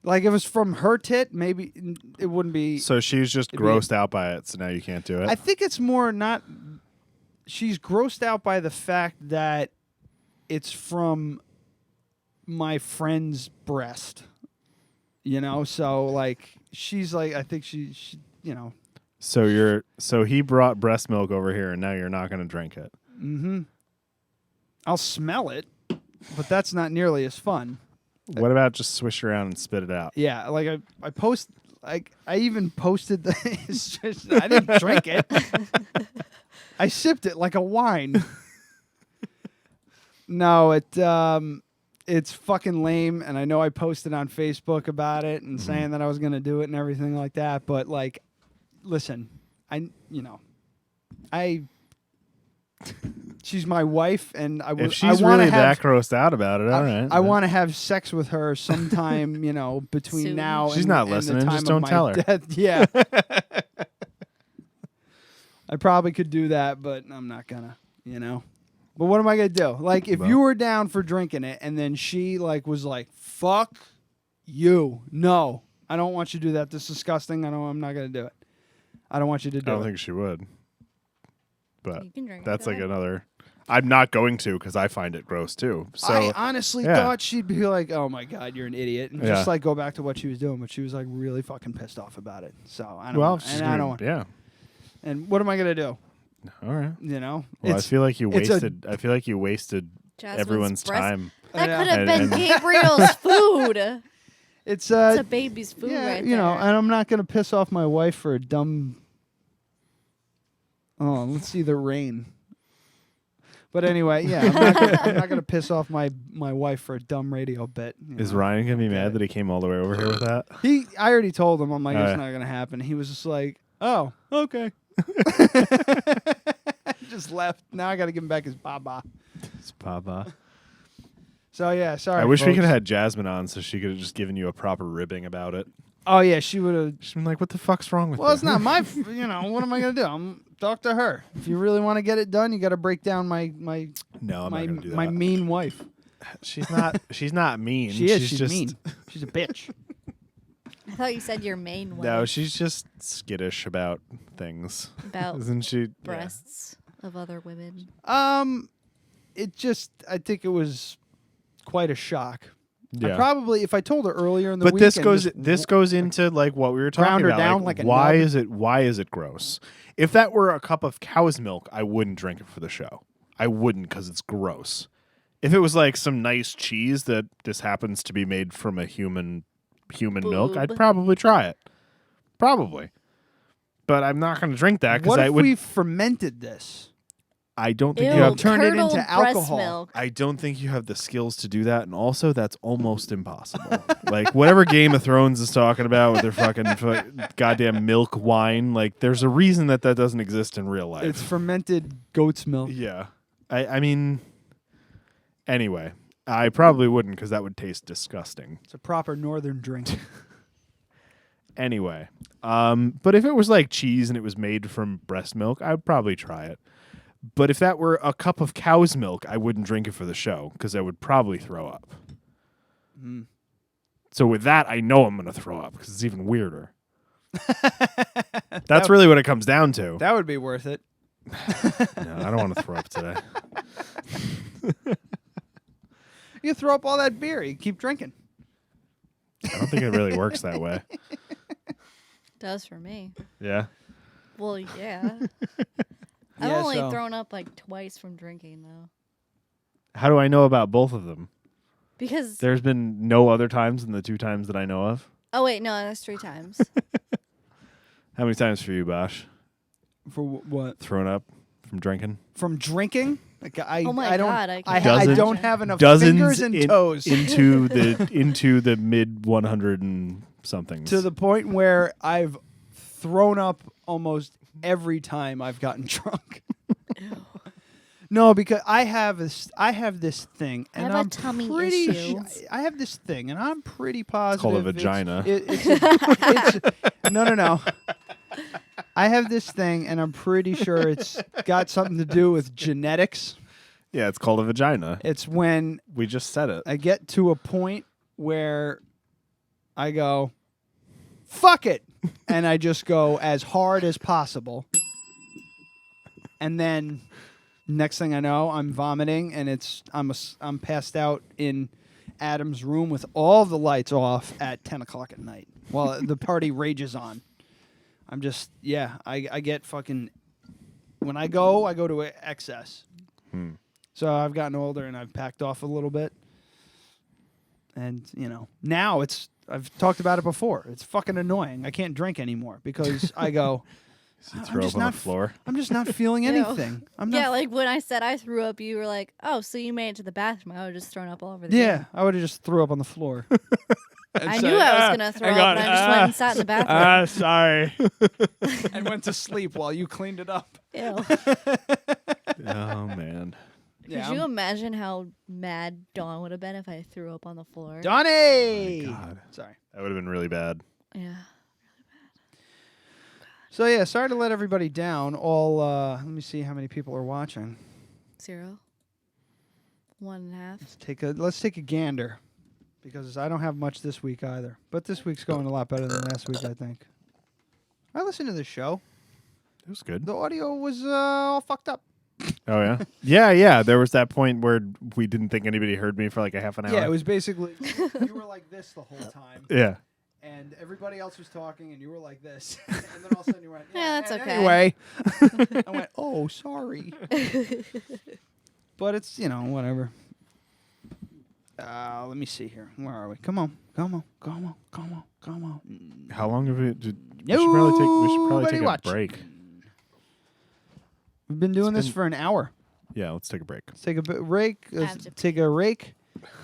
Like, if it was from her tit, maybe it wouldn't be. So she's just grossed out by it, so now you can't do it? I think it's more not. She's grossed out by the fact that it's from my friend's breast. You know, so like she's like, I think she you know. So he brought breast milk over here, and now you're not going to drink it. Mm-hmm. I'll smell it, but that's not nearly as fun. What about just swish around and spit it out? Yeah, like I even posted the. It's just, I didn't drink it. I sipped it like a wine. No, it's fucking lame, and I know I posted on Facebook about it and saying that I was gonna do it and everything like that. But like, listen, she's my wife, and if she's really that grossed out about it, all right. I want to have sex with her sometime, between Soon. now She's and not and listening, the time just of don't my tell her. death. Yeah. I probably could do that, but I'm not gonna, But what am I gonna do? Like, if you were down for drinking it, and then she was like, "Fuck you, no, I don't want you to do that. This is disgusting. I'm not gonna do it. I don't want you to do it." I don't think she would. But You can drink that's it. like another. I'm not going to because I find it gross too. So I honestly thought she'd be like, "Oh my god, you're an idiot," and just go back to what she was doing. But she was like really fucking pissed off about it. So I don't. Well, I don't. Yeah. And what am I gonna do? All right. Well, I feel like you wasted. I feel like you wasted Jasmine's everyone's breast- time. That could have And- been Gabriel's food. It's a baby's food yeah, right and there. I'm not gonna piss off my wife for a dumb. Oh, let's see the rain. But anyway, yeah, I'm not gonna piss off my wife for a dumb radio bit. Is Ryan gonna be mad that he came all the way over here with that? I already told him. I'm like, Oh, it's yeah. not gonna happen. He was just like, oh, okay. Just left. Now I got to give him back his baba. It's Papa. So yeah, sorry. I wish we folks. could have had Jasmine on so she could have just given you a proper ribbing about it. Oh yeah, she would have. She's been like, "What the fuck's wrong with?" Well, you? it's not my. What am I gonna do? I'm talk to her. If you really want to get it done, you got to break down my No, I'm not gonna do that. my mean wife. She's not. She's not mean. She is. She's She's just mean. She's a bitch. I thouut you said your main one. No, she's just skittish about things. About Isn't she? breasts of other women. It just. I think it was quite a shock. Yeah. I probably, if I told her earlier in the But week, this goes into like what we were talking ground her about. down like a why nub. is it gross? If that were a cup of cow's milk, I wouldn't drink it for the show. I wouldn't because it's gross. If it was like some nice cheese that this happens to be made from a human milk, I'd probably try it. Probably. But I'm not going to drink that because What I if would. we fermented this? I don't think Ew, you have turn it into curdled breast alcohol. milk. I don't think you have the skills to do that, and also that's almost impossible. Like whatever Game of Thrones is talking about with their fucking goddamn milk wine, like there's a reason that doesn't exist in real life. It's fermented goat's milk. Yeah, I mean, anyway, I probably wouldn't because that would taste disgusting. It's a proper northern drink. Anyway, but if it was like cheese and it was made from breast milk, I'd probably try it. But if that were a cup of cow's milk, I wouldn't drink it for the show because I would probably throw up. Mm. So with that, I know I'm going to throw up because it's even weirder. That's really what it comes down to. That would be worth it. No, I don't want to throw up today. You throw up all that beer. You keep drinking. I don't think it really works that way. Does for me. Yeah. Well, yeah. I've Yeah, only so- thrown up like twice from drinking though. How do I know about both of them? Because There's been no other times than the 2 times that I know of. oh wait, no, that's 3 times. How many times for you, Bosh? For what? Thrown up from drinking? From drinking? Like Oh my I don't, God, I I can't don't imagine. have enough Dozens fingers and toes into the mid 100 and somethings. to the point where I've thrown up almost every time I've gotten drunk. No, because I have this thing, I and have a I'm tummy pretty. issues. I have this thing, and I'm pretty positive. called a vagina. No. I have this thing, and I'm pretty sure it's got something to do with genetics. Yeah, it's called a vagina. It's when We just said it. I get to a point where I go, fuck it. And I just go as hard as possible. And then next thing I know, I'm vomiting and I'm passed out in Adam's room with all the lights off at 10 o'clock at night while the party rages on. I'm just, I get fucking, when I go to excess. So I've gotten older and I've packed off a little bit. And, now I've talked about it before. It's fucking annoying. I can't drink anymore because I go, You throw up on the floor. I'm just not feeling anything. I'm not. Yeah, like when I said I threw up, you were like, "Oh, so you made it to the bathroom?" I would have just thrown up all over the Yeah, I would have just threw up on the floor. I knew I was gonna throw up, and I just went and sat in the bathroom. Sorry. And went to sleep while you cleaned it up. Ew. Oh, man. Could you imagine how mad Dawn would have been if I threw up on the floor? Donnie! God. Sorry. That would have been really bad. Yeah. So yeah, sorry to let everybody down. Let me see how many people are watching. 0. 1.5. Let's take a gander, because I don't have much this week either. But this week's going a lot better than last week, I think. I listened to this show. It was good. The audio was all fucked up. Oh, yeah? Yeah. There was that point where we didn't think anybody heard me for like a half an hour. Yeah, it was basically you were like this the whole time. Yeah. And everybody else was talking, and you were like this. And then all of a sudden you went, Yeah, that's okay. Anyway. I went, oh, sorry. But it's, whatever. Let me see here. Where are we? Come on. How long have we... We should probably take a watching. break. We've been doing this for an hour. Yeah, let's take a break. Let's take a break. Let's take a rake.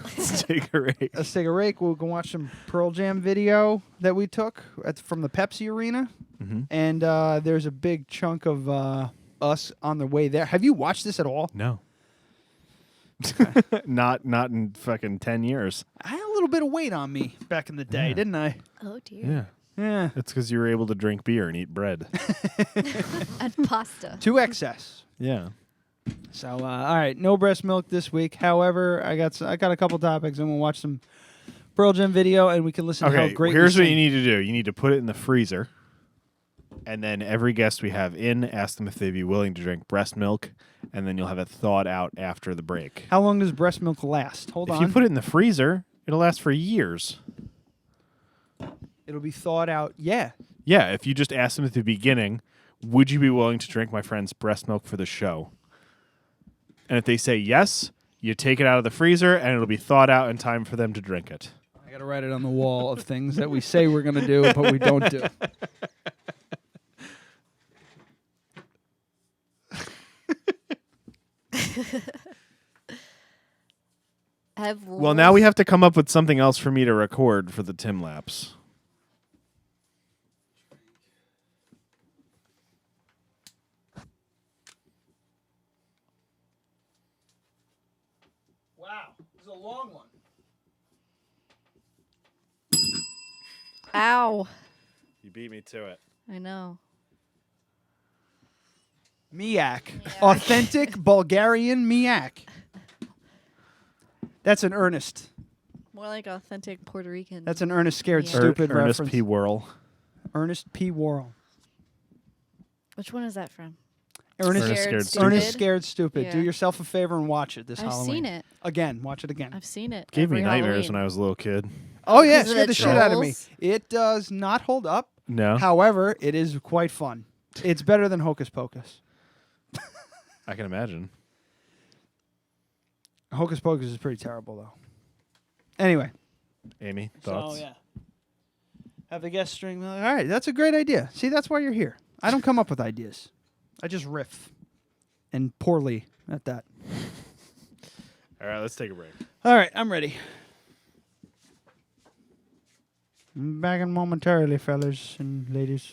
Let's take a break. Let's take a rake. We'll go watch some Pearl Jam video that we took from the Pepsi Arena. Mm-hmm. And there's a big chunk of us on the way there. Have you watched this at all? No. Not in fucking 10 years. I had a little bit of weight on me back in the day, didn't I? Oh dear. Yeah. Yeah. It's because you were able to drink beer and eat bread. And pasta. To excess. Yeah. So, all right, no breast milk this week. However, I got a couple topics, and we'll watch some Pearl Jam video, and we can listen to how great. Here's we what sing. you need to do. You need to put it in the freezer, and then every guest we have in, ask them if they'd be willing to drink breast milk, and then you'll have it thawed out after the break. How long does breast milk last? Hold on. If you put it in the freezer, it'll last for years. It'll be thawed out. Yeah. Yeah, if you just ask them at the beginning, would you be willing to drink my friend's breast milk for the show? And if they say yes, you take it out of the freezer, and it'll be thawed out in time for them to drink it. I got to write it on the wall of things that we say we're going to do, but we don't do. Well, now we have to come up with something else for me to record for the Tim Lapse. Wow, this is a long one. Ow. You beat me to it. I know. Miak. Authentic Bulgarian Miak. That's an Ernest. More like authentic Puerto Rican. That's an Ernest Scared Yeah. Stupid Ernest reference. P. Whirl. Ernest P. Worrell. Which one is that from? Ernest Scared Stupid. Ernest Scared Stupid. Do Yeah. yourself a favor and watch it this I've Halloween. seen it. Again, watch it again. I've seen it. Gave me every nightmares Halloween. when I was a little kid. Oh yeah, it Because of scared the the shit out of me. trolls? It does not hold up. No. However, it is quite fun. It's better than Hocus Pocus. I can imagine. Hocus Pocus is pretty terrible though. Anyway. Amy, thoughts? So yeah. Have the guest string. All right, that's a great idea. See, that's why you're here. I don't come up with ideas. I just riff. And poorly at that. All right, let's take a break. All right, I'm ready. I'm back in momentarily, fellas and ladies.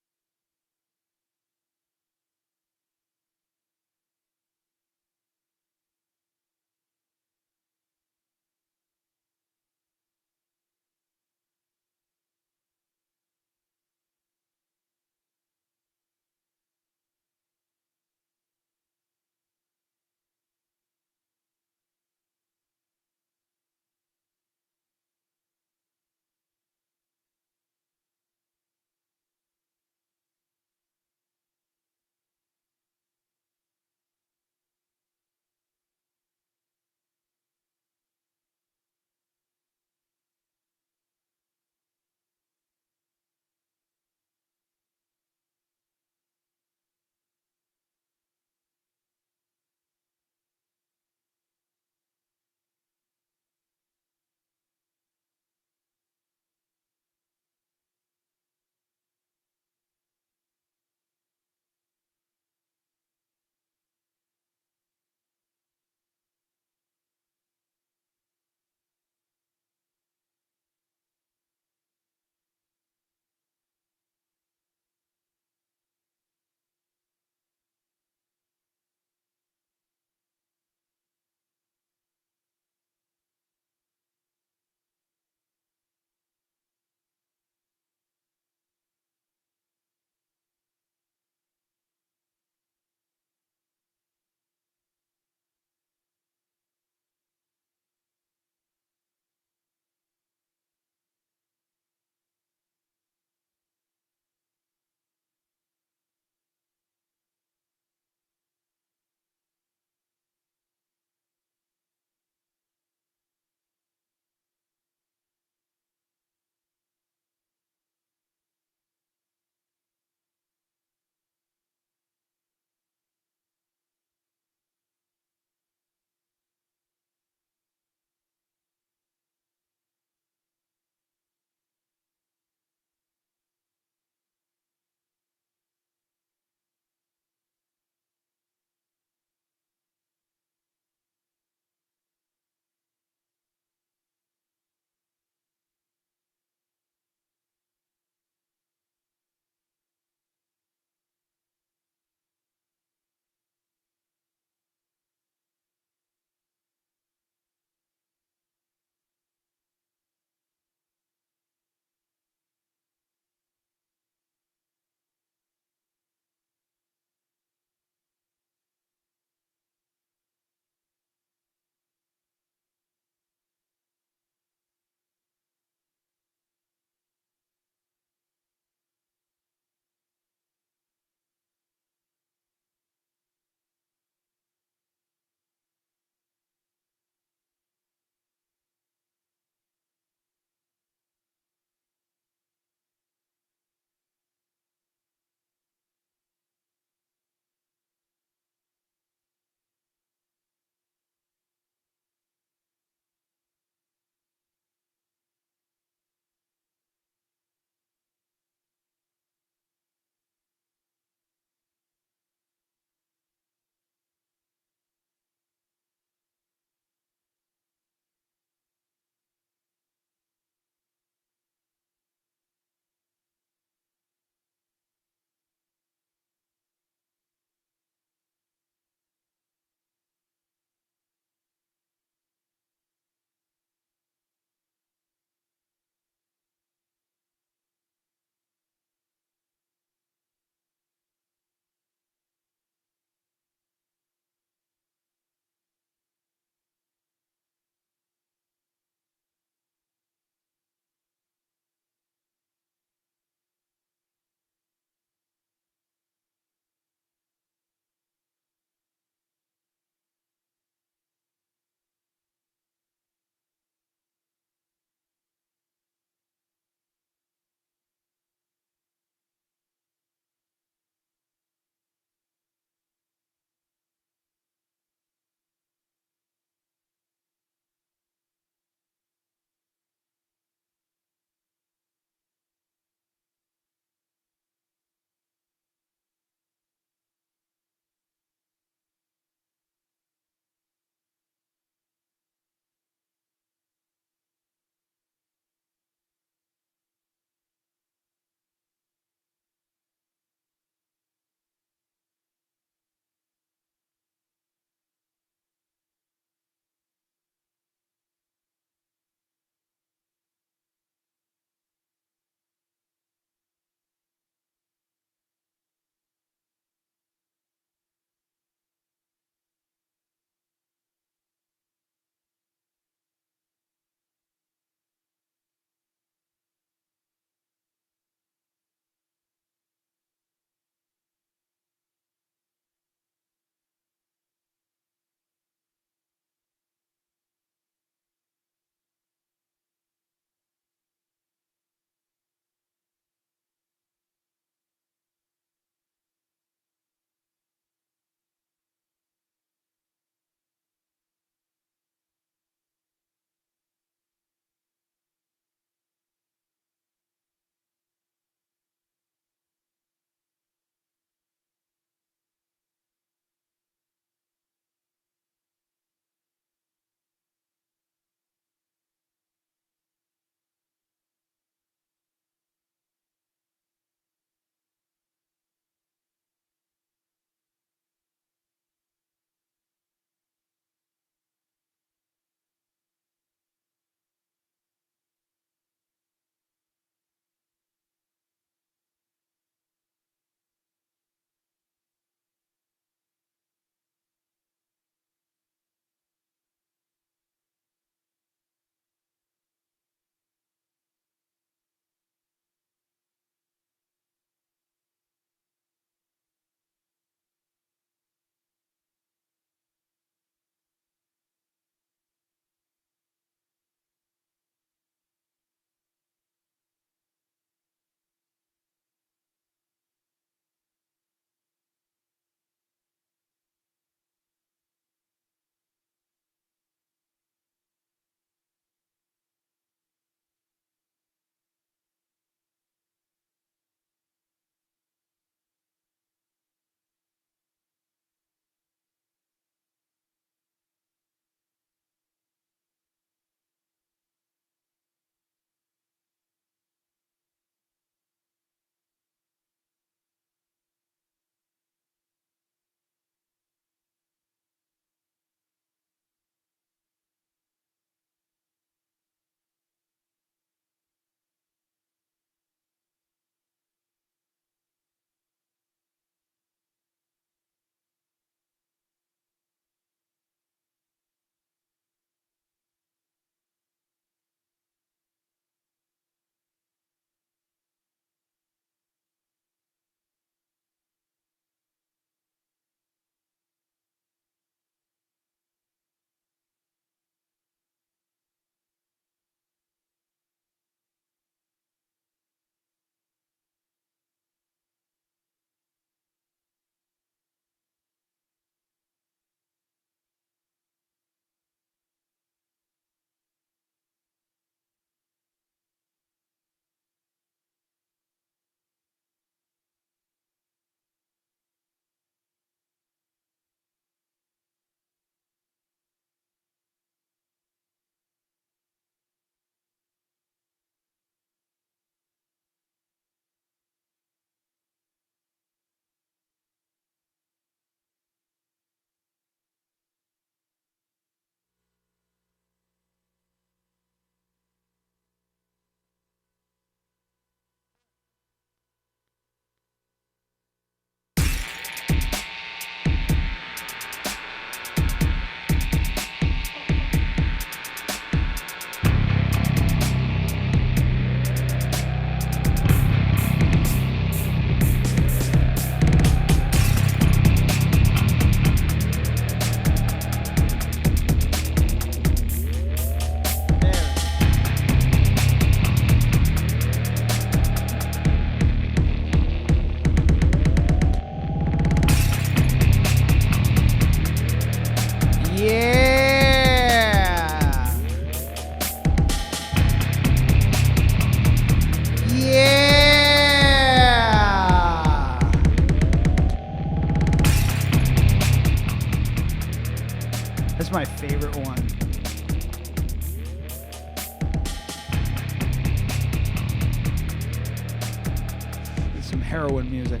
heroin music.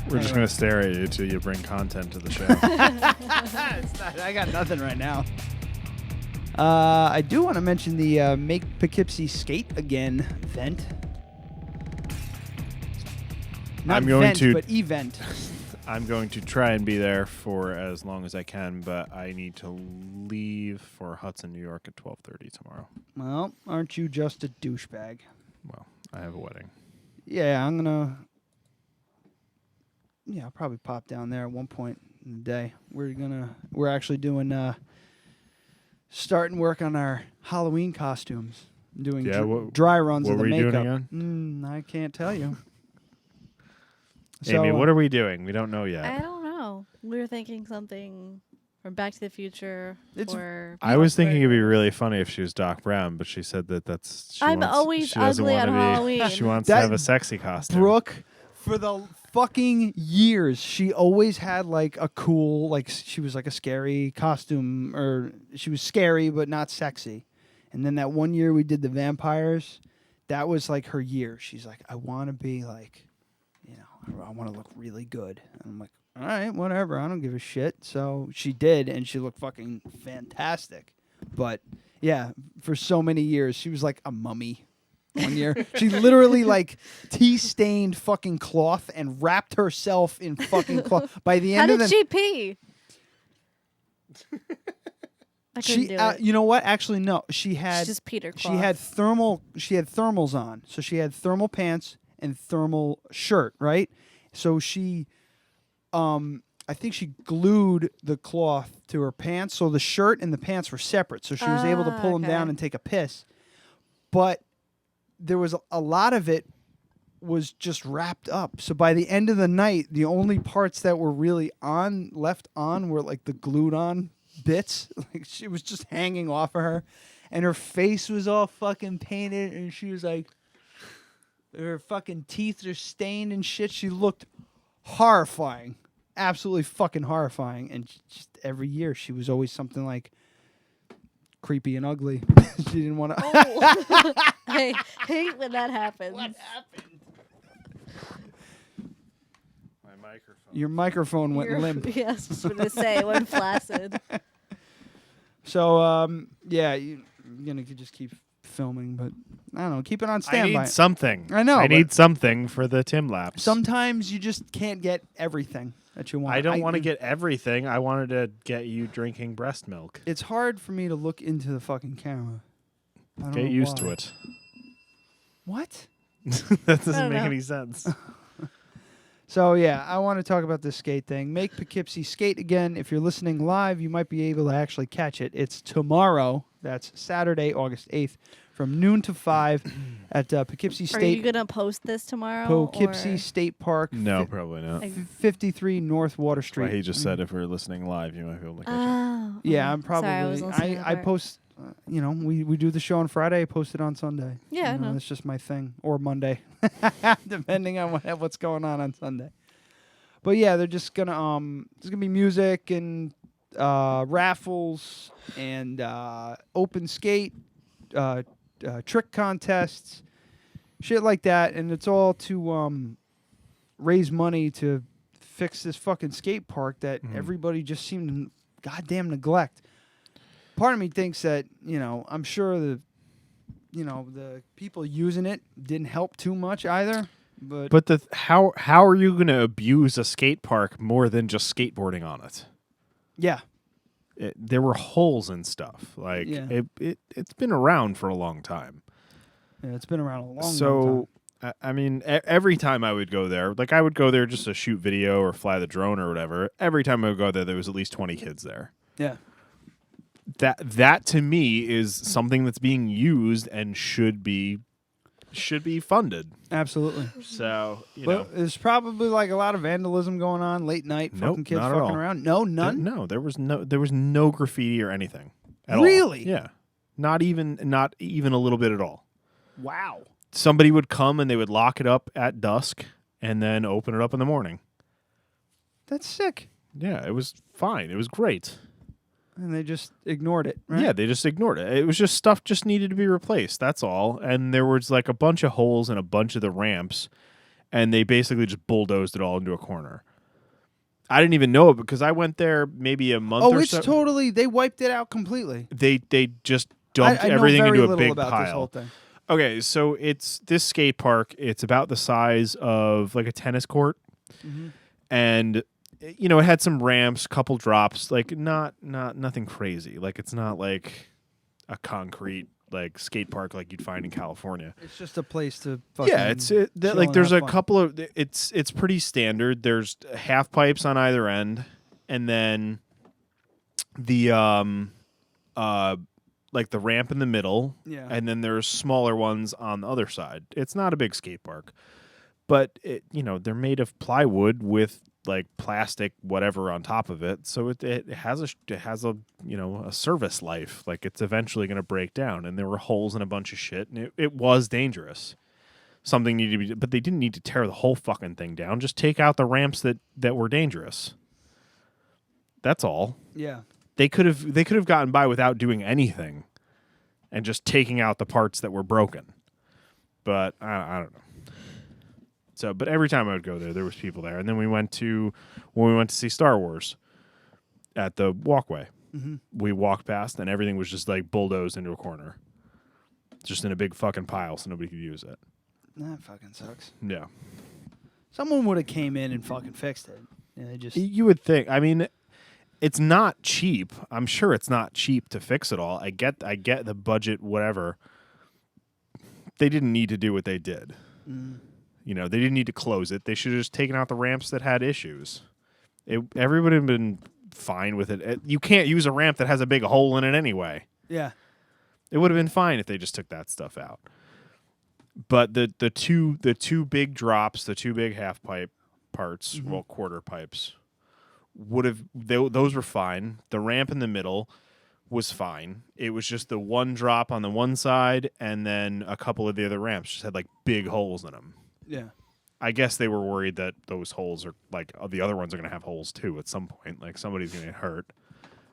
We're just going to stare at you till you bring content to the show. I got nothing right now. I do want to mention the Make Poughkeepsie Skate Again event. Not I'm going vent, to- but event. I'm going to try and be there for as long as I can, but I need to leave for Hudson, New York at 12:30 tomorrow. Well, aren't you just a douchebag? Well, I have a wedding. Yeah, I'm gonna. Yeah, I'll probably pop down there at one point in the day. We're actually doing starting work on our Halloween costumes. Doing dry runs what of the were you makeup. doing again? I can't tell you. Amy, what are we doing? We don't know yet. I don't know. We were thinking something from Back to the Future. I was thinking it'd be really funny if she was Doc Brown, but she said that's. I'm always ugly on Halloween. She wants to have a sexy costume. Brooke, for the fucking years, she always had like a cool, like she was like a scary costume, or she was scary but not sexy. And then that one year we did the vampires, that was like her year. She's like, I want to be like, I want to look really good. And I'm like, all right, whatever. I don't give a shit. So she did, and she looked fucking fantastic. But yeah, for so many years, she was like a mummy. One year, she literally like tea-stained fucking cloth and wrapped herself in fucking cloth. By the end How of the did she pee? I couldn't do it. You know what? Actually, no. She had just peed her She had thermals on, so she had thermal pants and thermal shirt, right? So she, I think she glued the cloth to her pants, so the shirt and the pants were separate. So she was able to pull them down and take a piss. But there was a lot of it was just wrapped up. So by the end of the night, the only parts that were really left on were like the glued on bits. Like she was just hanging off of her, and her face was all fucking painted, and she was like, her fucking teeth are stained and shit. She looked horrifying, absolutely fucking horrifying. And just every year, she was always something like creepy and ugly. She didn't want to. Oh. I hate when that happens. What happened? My microphone. Your microphone went limp. Yes, I was going to say, it went flaccid. So, yeah, you're going to just keep filming, but I don't know. Keep it on standby. I need something. I know. I need something for the Tim Lapse. Sometimes you just can't get everything that you want. I don't want to get everything. I wanted to get you drinking breast milk. It's hard for me to look into the fucking camera. I don't Get know used why. to it. What? That doesn't make any sense. So, yeah, I want to talk about this skate thing. Make Poughkeepsie Skate Again. If you're listening live, you might be able to actually catch it. It's tomorrow. That's Saturday, August 8th, from noon to 5 at Poughkeepsie State. Are you going to post this tomorrow? Poughkeepsie State Park. No, probably not. 53 North Water Street. Well, he just said if we're listening live, you might be able to catch it. Oh. Yeah, I'm probably. Sorry, I was listening to I that post. We do the show on Friday. I post it on Sunday. Yeah, I know. That's just my thing, or Monday, depending on what's going on Sunday. But yeah, they're just gonna there's gonna be music and raffles and open skate, trick contests, shit like that, and it's all to raise money to fix this fucking skate park that everybody just seemed to goddamn neglect. Part of me thinks that, I'm sure the people using it didn't help too much either. But how are you going to abuse a skate park more than just skateboarding on it? Yeah. There were holes and stuff. Like it's been around for a long time. Yeah, it's been around a long time. So I mean, every time I would go there, like I would go there just to shoot video or fly the drone or whatever. Every time I would go there was at least 20 kids there. Yeah. That to me is something that's being used and should be funded. Absolutely. So, there's probably like a lot of vandalism going on late night, fucking kids not at fucking all. around. No, none. There was no graffiti or anything at all. Really? Yeah. Not even a little bit at all. Wow. Somebody would come and they would lock it up at dusk and then open it up in the morning. That's sick. Yeah, it was fine. It was great. And they just ignored it, right? Yeah, they just ignored it. It was just stuff just needed to be replaced. That's all. And there was like a bunch of holes in a bunch of the ramps, and they basically just bulldozed it all into a corner. I didn't even know it because I went there maybe a month or so. Oh, it's totally. They wiped it out completely. They just dumped I know everything very into a little big about pile. this whole thing. Okay, so it's this skate park. It's about the size of like a tennis court, and you know it had some ramps, couple drops, like not nothing crazy. Like it's not like a concrete like skate park like you'd find in California. It's just a place to fucking like there's a couple of it's pretty standard. There's half pipes on either end, and then the like the ramp in the middle, and then there's smaller ones on the other side. It's not a big skate park, but they're made of plywood with like plastic whatever on top of it, so it has a service life. Like it's eventually going to break down, and there were holes in a bunch of shit, and it was dangerous. Something needed to be, but they didn't need to tear the whole fucking thing down. Just take out the ramps that were dangerous. That's all. Yeah. They could have gotten by without doing anything, and just taking out the parts that were broken. But I don't know. So, but every time I would go there was people there, and then when we went to see Star Wars at the walkway, we walked past, and everything was just like bulldozed into a corner, just in a big fucking pile, so nobody could use it. That fucking sucks. Yeah. Someone would have came in and fucking fixed it. Yeah, You would think. I mean, it's not cheap. I'm sure it's not cheap to fix it all. I get the budget, whatever. They didn't need to do what they did. They didn't need to close it. They should have just taken out the ramps that had issues. Everybody would have been fine with it. You can't use a ramp that has a big hole in it anyway. Yeah. It would have been fine if they just took that stuff out. But the two big drops, the two big half pipe parts, well, quarter pipes, those were fine. The ramp in the middle was fine. It was just the one drop on the one side, and then a couple of the other ramps just had like big holes in them. Yeah. I guess they were worried that those holes are like the other ones are going to have holes too at some point. Like somebody's going to get hurt.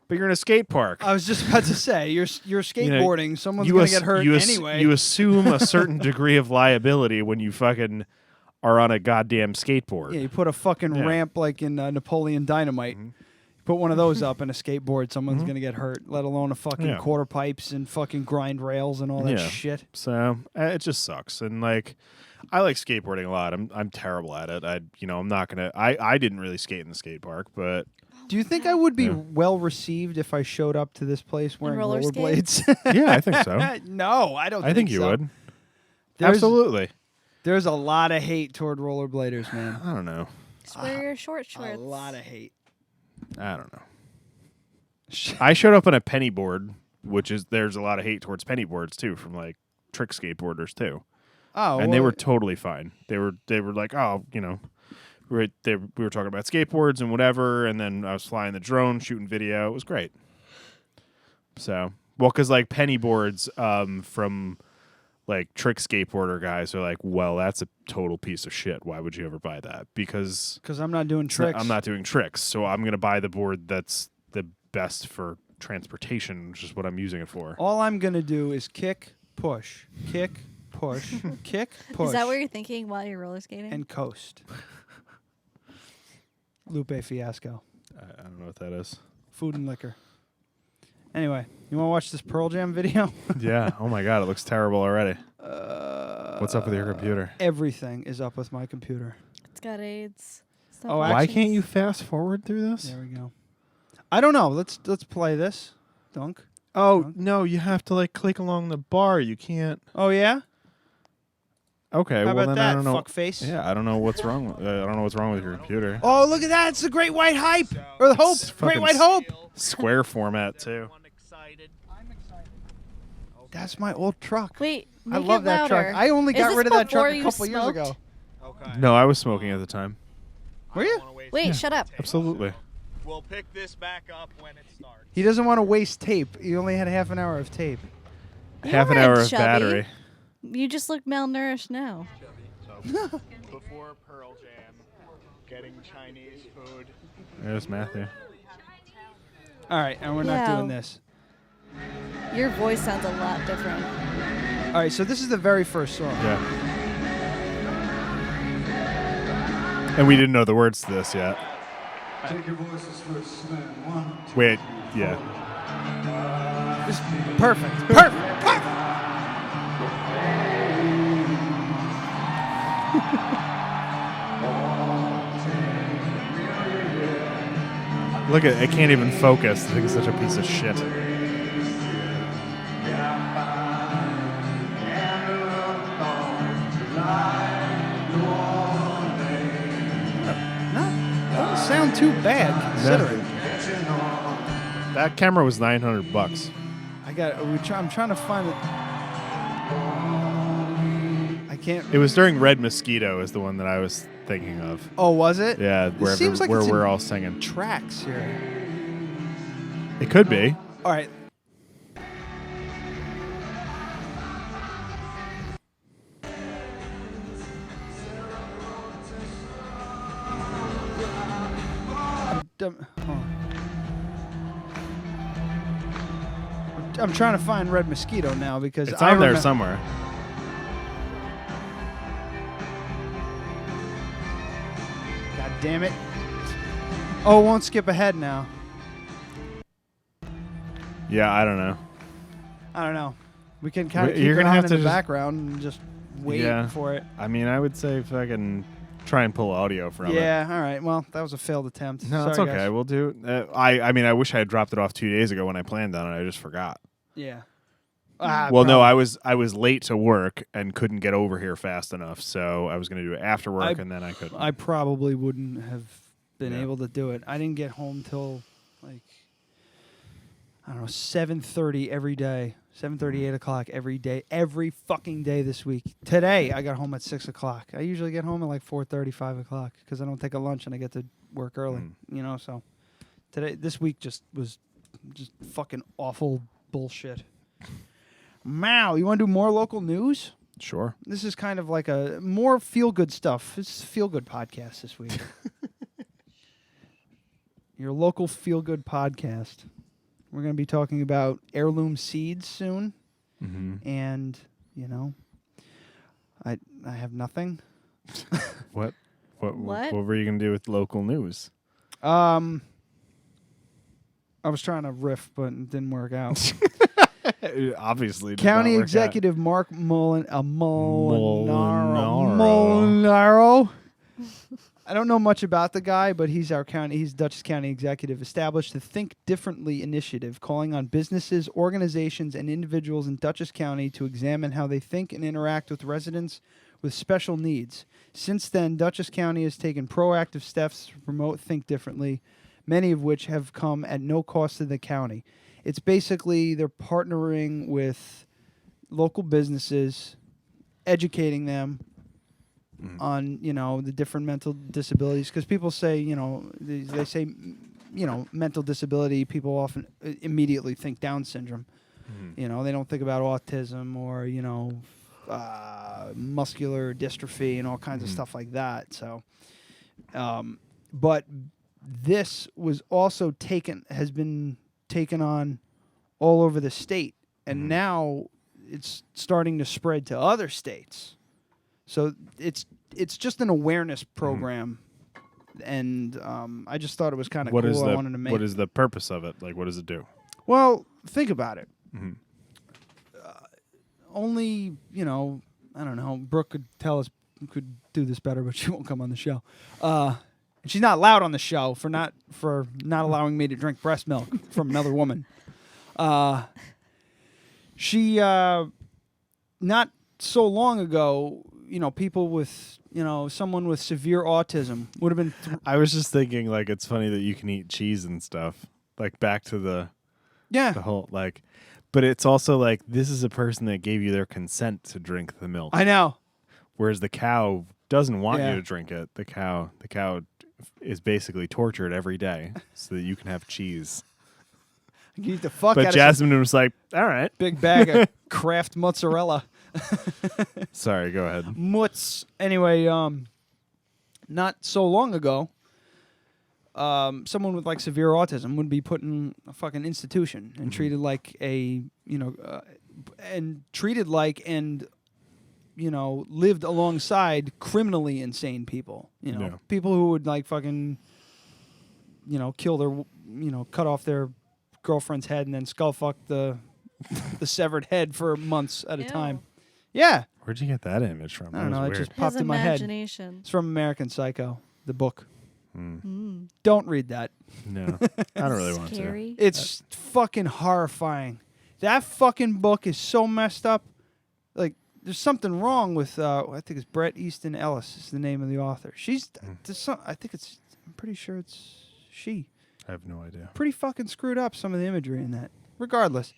But you're in a skate park. I was just about to say, you're skateboarding. Someone's going to get hurt anyway. You assume a certain degree of liability when you fucking are on a goddamn skateboard. Yeah, you put a fucking ramp like in Napoleon Dynamite. Put one of those up in a skateboard, someone's going to get hurt, let alone a fucking quarter pipes and fucking grind rails and all that shit. So it just sucks. And like, I like skateboarding a lot. I'm terrible at it. I'm not going to, I didn't really skate in the skate park, but. Do you think I would be well received if I showed up to this place wearing rollerblades? Yeah, I think so. No, I don't think so. I think you would. Absolutely. There's a lot of hate toward rollerbladers, man. I don't know. Just wear your shorts. A lot of hate. I don't know. I showed up on a penny board, there's a lot of hate towards penny boards too, from like trick skateboarders too. Oh, and they were totally fine. They were like, we were talking about skateboards and whatever, and then I was flying the drone, shooting video. It was great. So, because like penny boards from like trick skateboarder guys are like, well, that's a total piece of shit. Why would you ever buy that? Because I'm not doing tricks. I'm not doing tricks, so I'm going to buy the board that's the best for transportation, which is what I'm using it for. All I'm going to do is kick, push, kick, push, kick, push. Is that what you're thinking while you're roller skating? And coast. Lupe Fiasco. I don't know what that is. Food and liquor. Anyway, you want to watch this Pearl Jam video? Yeah. Oh my God, it looks terrible already. What's up with your computer? Everything is up with my computer. It's got AIDS. Why can't you fast forward through this? There we go. I don't know. Let's play this. Dunk. Oh Dunk. no, you have to like click along the bar. You can't. Oh yeah. Okay, How well about then that, I don't know. fuckface? Yeah, I don't know what's wrong. I don't know what's wrong with your computer. Oh, look at that! It's the Great White Hype or the Hope. It's Great fucking White Hope. Square format too. That's my old truck. Wait, I love that truck. I only got rid of that truck a couple years ago. No, I was smoking at the time. Were you? Wait, shut up. Absolutely. We'll pick this back up when it starts. He doesn't want to waste tape. He only had half an hour of tape. Half an hour of battery. You just look malnourished now. So before Pearl Jam, getting Chinese food. There's Matthew. All right, and we're not Yeah. doing this. Your voice sounds a lot different. All right, so this is the very first song. Yeah. And we didn't know the words to this yet. Take your voices first, man. 1, 2. Wait, yeah. This perfect. Perfect. Perfect. Look at it, can't even focus. I think it's such a piece of shit. Doesn't sound too bad considering. That camera was $900. I'm trying to find it. I can't. It was during Red Mosquito is the one that I was thinking of. Oh, was it? Yeah, It seems like where it's in we're all singing. tracks here. It could be. All right. I'm trying to find Red Mosquito now because It's on there somewhere. God damn it. Oh, it won't skip ahead now. Yeah, I don't know. I don't know. We can kind of keep You're it gonna on have in to the just- background and just wait for it. I mean, I would say if I can try and pull audio from it. Yeah, all right. Well, that was a failed attempt. No, Sorry, that's okay. guys. We'll do it. I mean, I wish I had dropped it off 2 days ago when I planned on it. I just forgot. Yeah. Well, no, I was late to work and couldn't get over here fast enough, so I was going to do it after work, and then I couldn't. I probably wouldn't have been Yeah. able to do it. I didn't get home till like I don't know 7:30 every day, 7:30, 8 o'clock every day, every fucking day this week. Today I got home at 6 o'clock. I usually get home at like 4:30, 5 o'clock because I don't take a lunch and I get to work early. You know, so this week was just fucking awful bullshit. Wow, you want to do more local news? Sure. This is kind of like a more feel-good stuff. It's a feel-good podcast this week. Your local feel-good podcast. We're going to be talking about heirloom seeds soon. And, you know, I have nothing. What What? were you going to do with local news? I was trying to riff, but it didn't work out. Obviously, it did County not work Executive Mark Molinaro. I don't know much about the guy, but he's Dutchess County Executive. Established the Think Differently initiative, calling on businesses, organizations, and individuals in Dutchess County to examine how they think and interact with residents with special needs. Since then, Dutchess County has taken proactive steps to promote Think Differently, many of which have come at no cost to the county. It's basically they're partnering with local businesses, educating them on, you know, the different mental disabilities. Because people say, you know, they say, you know, mental disability, people often immediately think Down syndrome. You know, they don't think about autism or, you know, muscular dystrophy and all kinds of stuff like that. So, but this was also has been taken on all over the state, and now it's starting to spread to other states. So it's just an awareness program, and I just thought it was kind of cool. I wanted to make. What is the purpose of it? Like, what does it do? Well, think about it. Only, you know, I don't know. Brooke could do this better, but she won't come on the show. And she's not allowed on the show for not allowing me to drink breast milk from another woman. She not so long ago, you know, people with, you know, someone with severe autism would have been. I was just thinking, like, it's funny that you can eat cheese and stuff. Like, back to the whole, like, but it's also like, this is a person that gave you their consent to drink the milk. I know. Whereas the cow doesn't want you to drink it. The cow is basically tortured every day so that you can have cheese. You eat the fuck But out Jasmine of was like, all right. big bag of Kraft mozzarella. Sorry, go ahead. Mutz. Anyway, not so long ago, someone with like severe autism would be put in a fucking institution and treated like lived alongside criminally insane people. People who would like fucking, kill their, cut off their girlfriend's head and then skull fuck the severed head for months at a time. Yeah. Where'd you get that image from? I don't know. It Weird. just popped in my head. Imagination. It's from American Psycho, the book. Don't read that. No, I don't really want to. It's fucking horrifying. That fucking book is so messed up. Like, there's something wrong with, I think it's Bret Easton Ellis is the name of the author. I'm pretty sure it's she. I have no idea. Pretty fucking screwed up, some of the imagery in that. Regardless,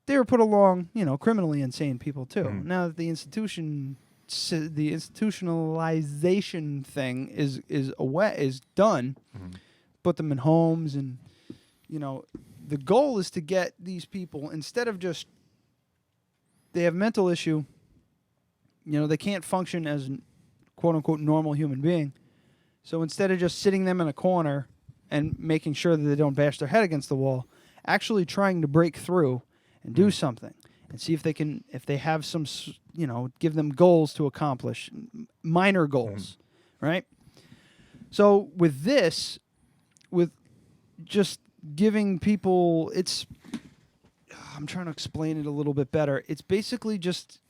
they were put along, criminally insane people too. Now that the institutionalization thing is done, put them in homes, and the goal is to get these people, instead of just they have mental issue, they can't function as an quote unquote normal human being. So instead of just sitting them in a corner and making sure that they don't bash their head against the wall, actually trying to break through and do something and see if they have some, give them goals to accomplish, minor goals, right? So with this, with just giving people, I'm trying to explain it a little bit better. It's basically just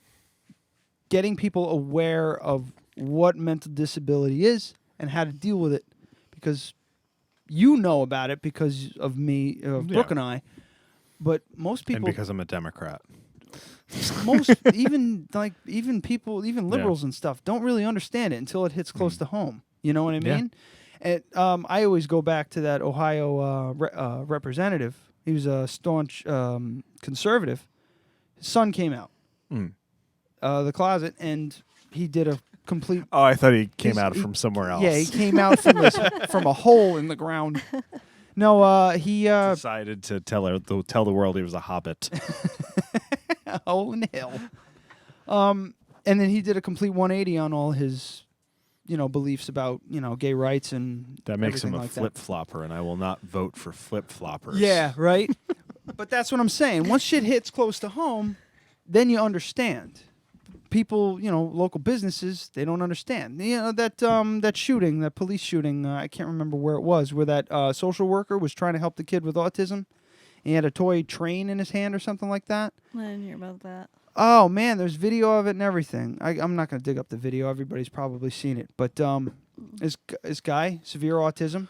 getting people aware of what mental disability is and how to deal with it, because you know about it because of me, Brooke and I, but most people, and because I'm a Democrat, even liberals and stuff don't really understand it until it hits close to home. You know what I mean? And I always go back to that Ohio representative. He was a staunch conservative. His son came out the closet, and he did a complete. Oh, I thought he came out from somewhere else. Yeah, he came out from a hole in the ground. No, he decided to tell the world he was a hobbit. A hole in the hill. And then he did a complete 180 on all his, beliefs about gay rights and that makes him a like flip flopper, and I will not vote for flip floppers. Yeah, right. But that's what I'm saying. Once shit hits close to home, then you understand. People, local businesses, they don't understand. That shooting, that police shooting, I can't remember where it was, where that social worker was trying to help the kid with autism. He had a toy train in his hand or something like that. I didn't hear about that. Oh, man, there's video of it and everything. I'm not going to dig up the video. Everybody's probably seen it. But this guy, severe autism,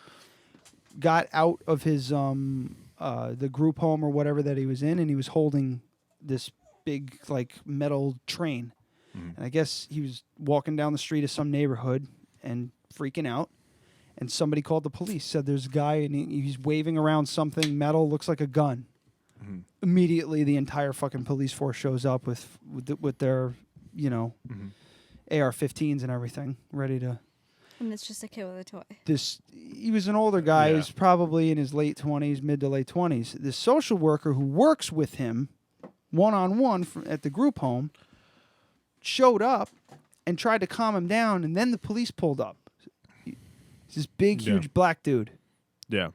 got out of his the group home or whatever that he was in, and he was holding this big, like, metal train. And I guess he was walking down the street of some neighborhood and freaking out. And somebody called the police, said there's a guy, and he's waving around something metal, looks like a gun. Immediately, the entire fucking police force shows up with their, AR-15s and everything, ready to. And it's just a kid with a toy. He was an older guy. He was probably in his late 20s, mid to late 20s. This social worker who works with him, one-on-one at the group home, showed up and tried to calm him down, and then the police pulled up. He's this big, huge black dude. Yeah.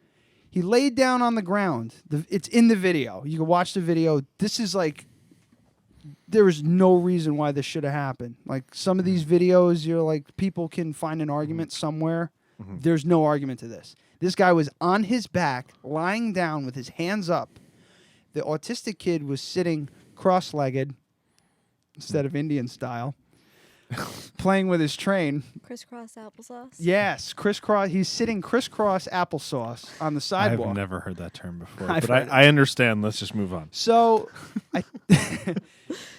He laid down on the ground. It's in the video. You can watch the video. This is like, there was no reason why this should have happened. Like, some of these videos, you're like, people can find an argument somewhere. There's no argument to this. This guy was on his back, lying down with his hands up. The autistic kid was sitting cross-legged instead of Indian style, playing with his train. Crisscross applesauce? Yes, crisscross. He's sitting crisscross applesauce on the sidewalk. I've never heard that term before, but I understand. Let's just move on. So,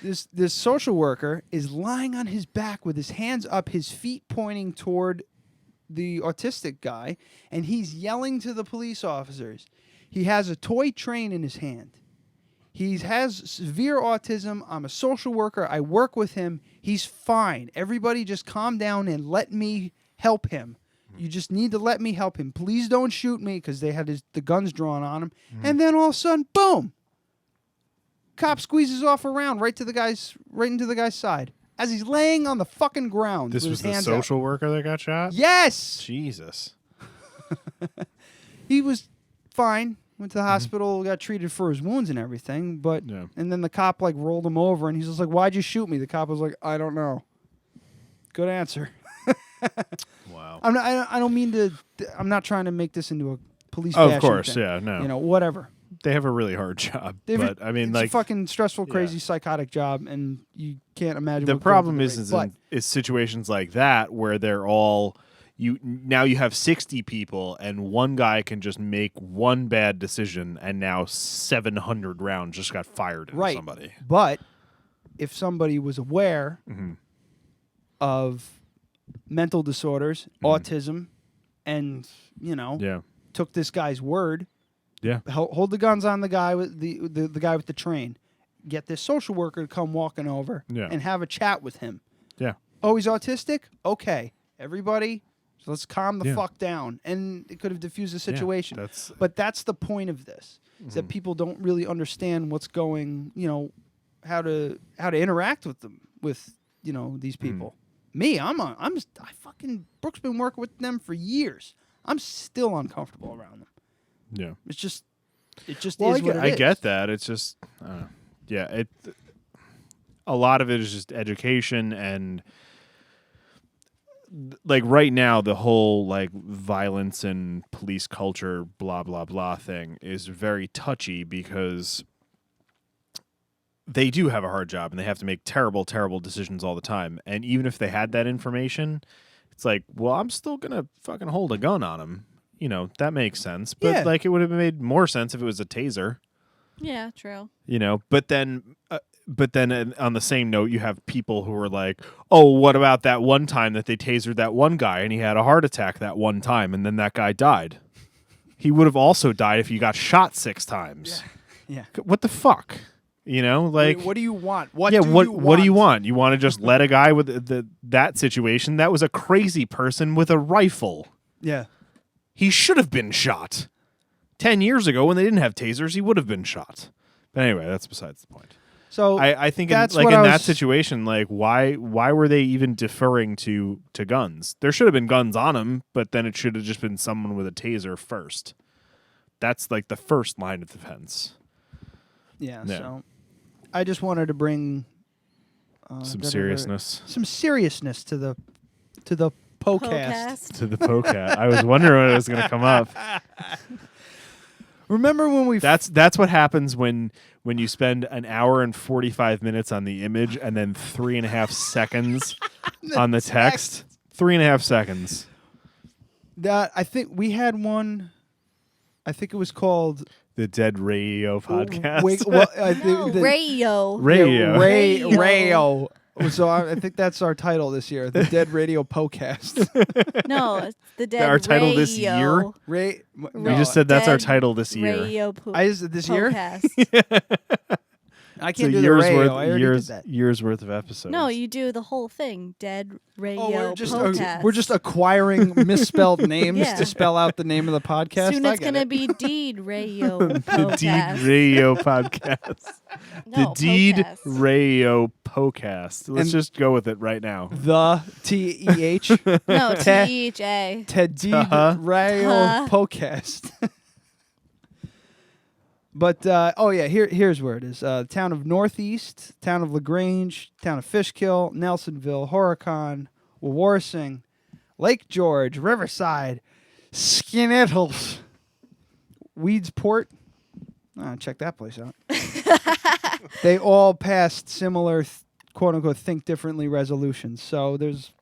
this social worker is lying on his back with his hands up, his feet pointing toward the autistic guy, and he's yelling to the police officers. He has a toy train in his hand. He has severe autism. I'm a social worker. I work with him. He's fine. Everybody just calm down and let me help him. You just need to let me help him. Please don't shoot me, because they had the guns drawn on him. And then all of a sudden, boom! Cop squeezes off around right into the guy's side as he's laying on the fucking ground. This with was his the hands social up. worker that got shot? Yes! Jesus. He was fine. Went to the hospital, got treated for his wounds and everything. But and then the cop like rolled him over, and he's just like, "Why'd you shoot me?" The cop was like, "I don't know." Good answer. Wow. I don't mean to. I'm not trying to make this into a police. Oh, of bashing course, thing. yeah, no. You know, whatever. They have a really hard job, but I mean, it's like a fucking stressful, crazy, psychotic job, and you can't imagine. the what goes problem into is it. is situations like that where they're all you have 60 people and one guy can just make one bad decision and now 700 rounds just got fired into somebody. But if somebody was aware of mental disorders, autism, and took this guy's word. Yeah. Hold the guns on the guy with the guy with the train. Get this social worker to come walking over and have a chat with him. Yeah. Oh, he's autistic? Okay. Everybody, so let's calm the fuck down. And it could have diffused the situation. But that's the point of this. Is that people don't really understand what's going, how to interact with them, with, these people. Me, Brooke's been working with them for years. I'm still uncomfortable around them. Yeah. It just well, is what it is. I get that. It's just, a lot of it is just education and like right now the whole like violence and police culture blah blah blah thing is very touchy because they do have a hard job and they have to make terrible decisions all the time, and even if they had that information, it's like, well, I'm still gonna fucking hold a gun on him. That makes sense, but like it would have made more sense if it was a taser. Yeah, true. But then on the same note, you have people who are like, oh, what about that one time that they tasered that one guy and he had a heart attack that one time and then that guy died? He would have also died if he got shot 6 times. Yeah. What the fuck? Like what do you want? What do you want? You want to just let a guy with that situation? That was a crazy person with a rifle. Yeah. He should have been shot. 10 years ago, when they didn't have tasers, he would have been shot. But anyway, that's besides the point. So I think in that situation, like why were they even deferring to guns? There should have been guns on him, but then it should have just been someone with a taser first. That's like the first line of defense. Yeah. So I just wanted to bring some seriousness to the podcast. To the podcast. I was wondering when it was going to come up. Remember when we... That's what happens when you spend an hour and 45 minutes on the image and then 3.5 seconds on the text. 3.5 seconds. I think we had one... I think it was called... The Dead Radio podcast. Radio. Radio. So I think that's our title this year, the Dead Radio Podcast. No, it's the Dead our title Radio. this year. We just said that's our title this year. Radio this year? I can't do the years radio. worth, I already did that. Years worth of episodes. No, you do the whole thing. Dead Radio Podcast. We're just acquiring misspelled names to spell out the name of the podcast. Soon it's going to be Deed Radio The Podcast. Deed Radio Podcast. No, the Deed podcast. Radio Podcast. Let's just go with it right now. The TEH. No, TEHA. Deed Radio Podcast. But, here's where it is. Town of Northeast, town of LaGrange, town of Fishkill, Nelsonville, Horicon, Warsing, Lake George, Riverside, Skinnetals, Weedsport. Check that place out. They all passed similar, quote-unquote, think differently resolutions. So there's,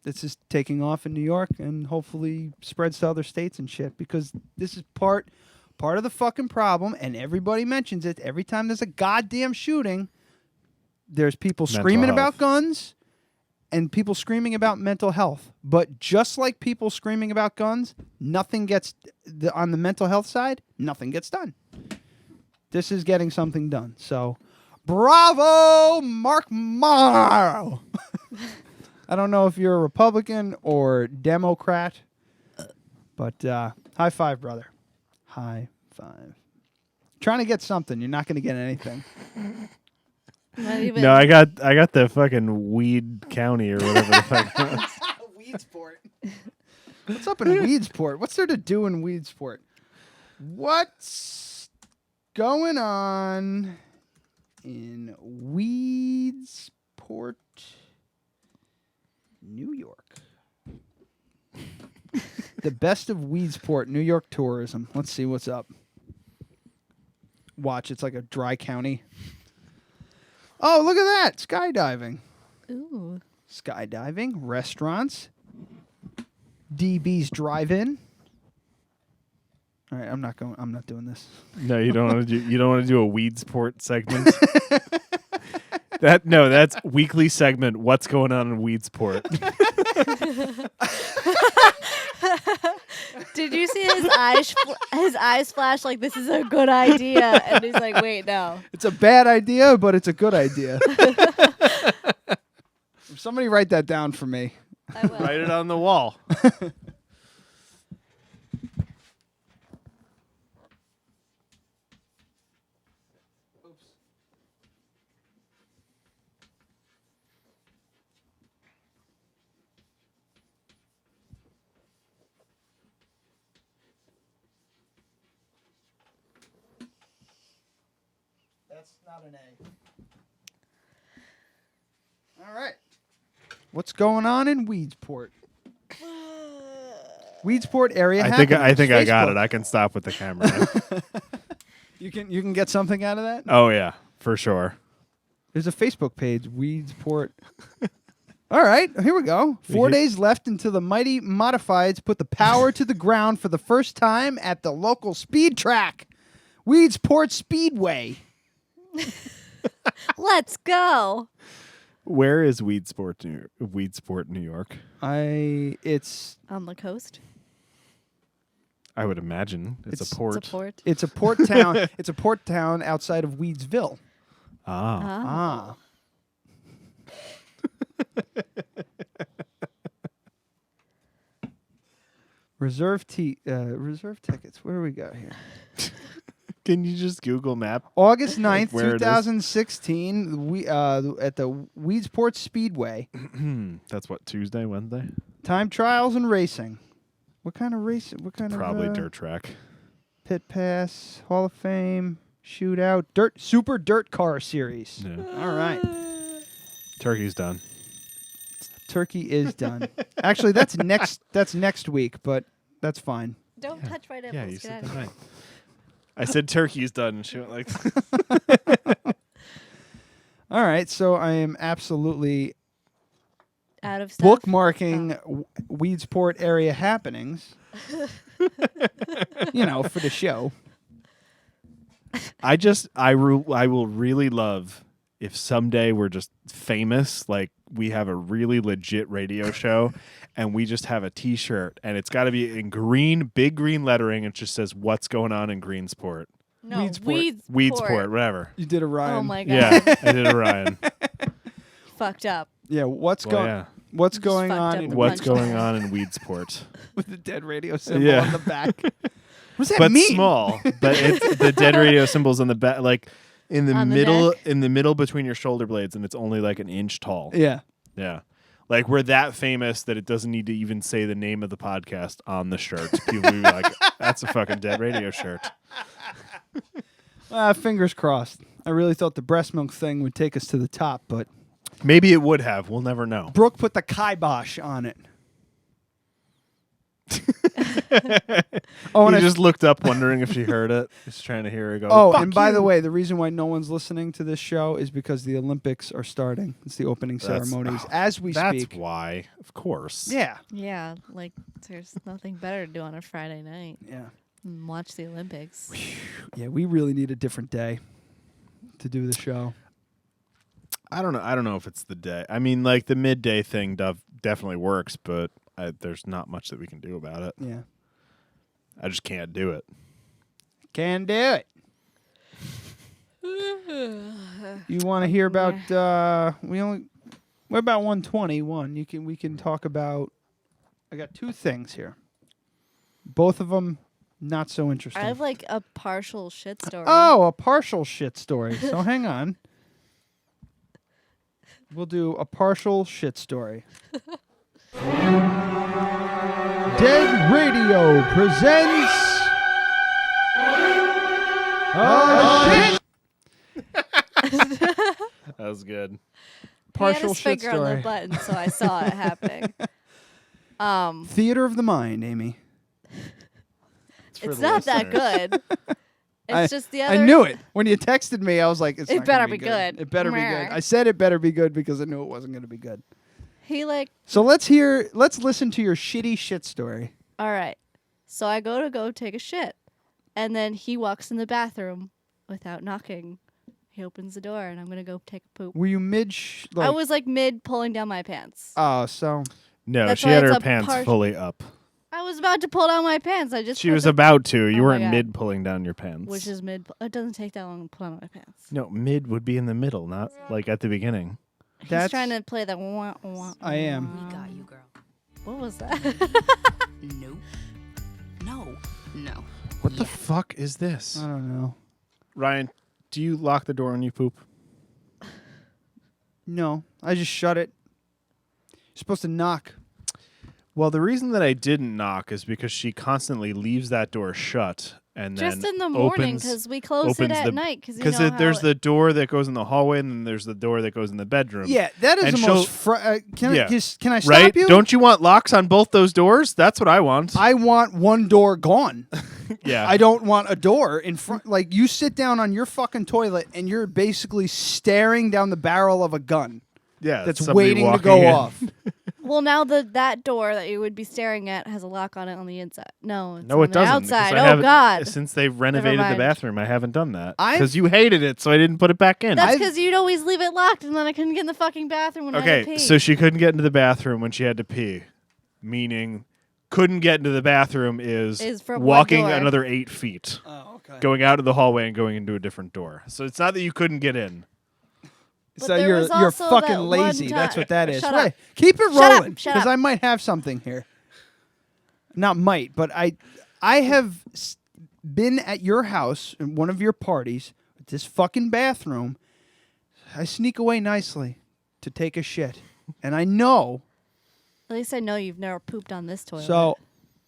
this is taking off in New York and hopefully spreads to other states and shit, because this is part of the fucking problem, and everybody mentions it. Every time there's a goddamn shooting, there's people screaming about guns and people screaming about mental health. But just like people screaming about guns, nothing gets on the mental health side, nothing gets done. This is getting something done. So, bravo, Mark Morrow. I don't know if you're a Republican or Democrat, but high five, brother. High five. Trying to get something. You're not going to get anything. Not even. No, I got the fucking Weed County or whatever the fuck. Weedsport. What's up in Weedsport? What's there to do in Weedsport? What's going on in Weedsport, New York? The best of Weedsport, New York tourism. Let's see what's up. Watch, it's like a dry county. Oh, look at that. Skydiving. Ooh. Skydiving, restaurants, DB's Drive-In. All right, I'm not doing this. No, you don't want to do. You don't want to do a Weedsport segment. That's weekly segment. What's going on in Weedsport? Did you see his eyes? His eyes flash like this is a good idea, and he's like, "Wait, no." It's a bad idea, but it's a good idea. Somebody write that down for me. I will. Write it on the wall. That's not an A. All right. What's going on in Weedsport? Weedsport area. I think I got Facebook. it. I can stop with the camera now. You can get something out of that? Oh yeah, for sure. There's a Facebook page, Weedsport. All right, here we go. 4 days left until the mighty Modifieds put the power to the ground for the first time at the local speed track, Weedsport Speedway. Let's go. Where is Weedsport, New York? It's on the coast. I would imagine it's a port. It's a port. It's a port town. It's a port town outside of Weedsville. Ah. Reserve tickets. Where do we go here? Can you just Google map? August 9th, where it is? 2016, we at the Weedsport Speedway. That's what, Tuesday, Wednesday? Time trials and racing. What kind of race? What kind Probably of dirt track. Pit pass, Hall of Fame, shootout, super dirt car series. Yeah. All right. Turkey's done. Turkey is done. Actually, that's next week, but that's fine. Don't touch my nipples. Yeah, you Get said out that of here. right. I said turkey's done, and she went like. All right, so I am absolutely Out of stuff. bookmarking Weedsport area happenings. For the show. I will really love if someday we're just famous, like we have a really legit radio show and we just have a t-shirt and it's got to be in green, big green lettering. And it just says, "What's going on in Greensport?" No, Weedsport, whatever. You did a Ryan. Oh my god. Yeah, I did a Ryan. Fucked up. Yeah, what's going on fucked up in the What's punchline. going on in Weedsport? with the dead radio symbol on the back? What does that But mean? small. But it's the dead radio symbols on the back, like in the On the middle, neck? in the middle between your shoulder blades, and it's only like an inch tall. Yeah. Yeah. Like we're that famous that it doesn't need to even say the name of the podcast on the shirt. People will be like, "That's a fucking dead radio shirt." Fingers crossed. I really thought the breast milk thing would take us to the top, but Maybe it would have. We'll never know. Brooke put the kibosh on it. He just looked up wondering if she heard it. Just trying to hear her go, Oh, "Fuck and by you." the way, the reason why no one's listening to this show is because the Olympics are starting. It's the opening ceremonies as we That's speak. why. Of course. Yeah. Yeah, like there's nothing better to do on a Friday night. Yeah. Watch the Olympics. Yeah, we really need a different day to do the show. I don't know. I don't know if it's the day. I mean, like the midday thing definitely works, but there's not much that we can do about it. Yeah. I just can't do it. Can do it. You want to hear about we're about 121. We can talk about. I got two things here. Both of them not so interesting. I have like a partial shit story. Oh, a partial shit story. So hang on. We'll do a partial shit story. Dead Radio presents shit. That was good. Partial he had his shit finger on story. the button, so I saw it happening. Theater of the mind, Amy. It's not that good. It's just the other. I knew it when you texted me. I was like, "It's It not gonna better be good. It better be good." Meh. I said it better be good because I knew it wasn't going to be good. He like. So let's listen to your shitty shit story. All right. So I go take a shit, and then he walks in the bathroom without knocking. He opens the door, and I'm gonna go take a poop. Were you mid? I was like mid pulling down my pants. Oh, so No, That's she why had it's her a pants fully up. I was about to pull down my pants. I just She put was the- about to. You Oh my weren't God. mid pulling down your pants. Which is mid. It doesn't take that long to pull down my pants. No, mid would be in the middle, not like at the beginning. He's trying to play the wah, wah, I am. wah. We got you, girl. What was that? Nope. No. What the fuck is this? I don't know. Ryan, do you lock the door when you poop? No, I just shut it. You're supposed to knock. Well, the reason that I didn't knock is because she constantly leaves that door shut and Just then in the morning, opens- because we close it opens at the- night. Because there's the door that goes in the hallway and then there's the door that goes in the bedroom. Yeah, that is And the she'll- most. Can I stop right? you? Don't you want locks on both those doors? That's what I want. I want one door gone. Yeah. I don't want a door in front. Like you sit down on your fucking toilet and you're basically staring down the barrel of a gun. Yeah, that's somebody waiting to walking go in. off. Well, now that door that you would be staring at has a lock on it on the inside. No, it's No, on it the doesn't. because outside. I Oh haven't- God! Since they've renovated the mind. bathroom, I haven't done that. I've- Because you hated it, so I didn't put it back in. That's because you'd always leave it locked, and then I couldn't get in the fucking bathroom when I had to Okay, pee. so she couldn't get into the bathroom when she had to pee. Meaning, couldn't get into the bathroom is from what walking door? another 8 feet. Oh, okay. Going out of the hallway and going into a different door. So it's not that you couldn't get in. So there you're was also fucking that one lazy. That's time- what that is. Shut Right. up. Keep it Shut up. rolling Shut because up. I might have something here. Not might, but I have been at your house in one of your parties with this fucking bathroom. I sneak away nicely to take a shit, and I know. At least I know you've never pooped on this toilet. So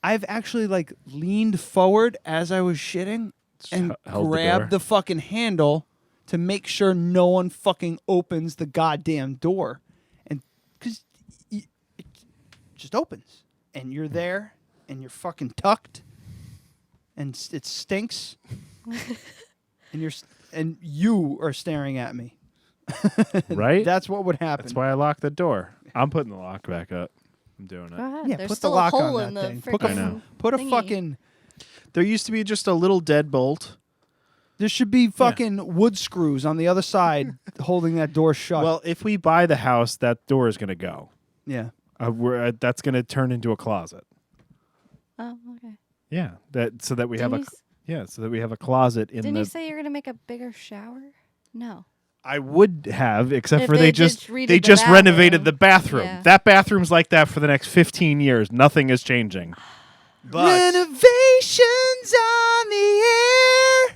I've actually like leaned forward as I was shitting and held the grabbed door. the fucking handle to make sure no one fucking opens the goddamn door. And because it just opens and you're there and you're fucking tucked and it stinks and you are staring at me. Right? That's what would happen. That's why I locked the door. I'm putting the lock back up. I'm doing it. Go ahead. Yeah, There's put the still lock a hole on in that the thing. I know. Put a thingy. fucking. There used to be just a little deadbolt. There should be fucking wood screws on the other side holding that door shut. Well, if we buy the house, that door is going to go. Yeah. That's going to turn into a closet. Oh, okay. Yeah, so that we Didn't have you so that we have a closet in Didn't the. you say you're gonna make a bigger shower? No. I would have, except If for they they just just redid they the just renovated bathroom. the bathroom. Yeah. That bathroom's like that for the next 15 years. Nothing is changing. But Renovations on the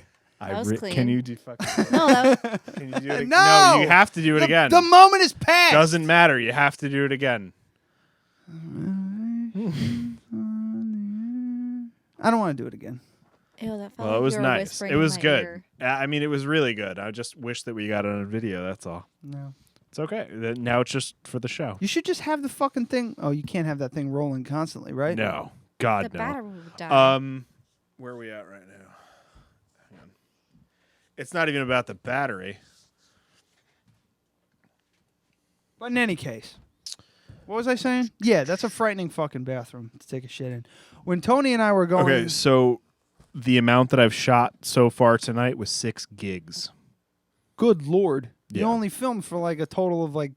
air. That was clean. Can you do fucking? No, that Can you do it? No! you have to do it again. The moment is past. Doesn't matter. You have to do it again. I don't want to do it again. Ew, that felt Well, like it was you were nice. whispering It in was my good. ear. I mean, it was really good. I just wish that we got it on video. That's all. No. It's okay. Now it's just for the show. You should just have the fucking thing. Oh, you can't have that thing rolling constantly, right? No, God The no. battery would die. Where are we at right now? Hang on. It's not even about the battery. But in any case, what was I saying? Yeah, that's a frightening fucking bathroom to take a shit in. When Tony and I were going. Okay, so the amount that I've shot so far tonight was 6 gigs. Good Lord. You Yeah. only filmed for like a total of like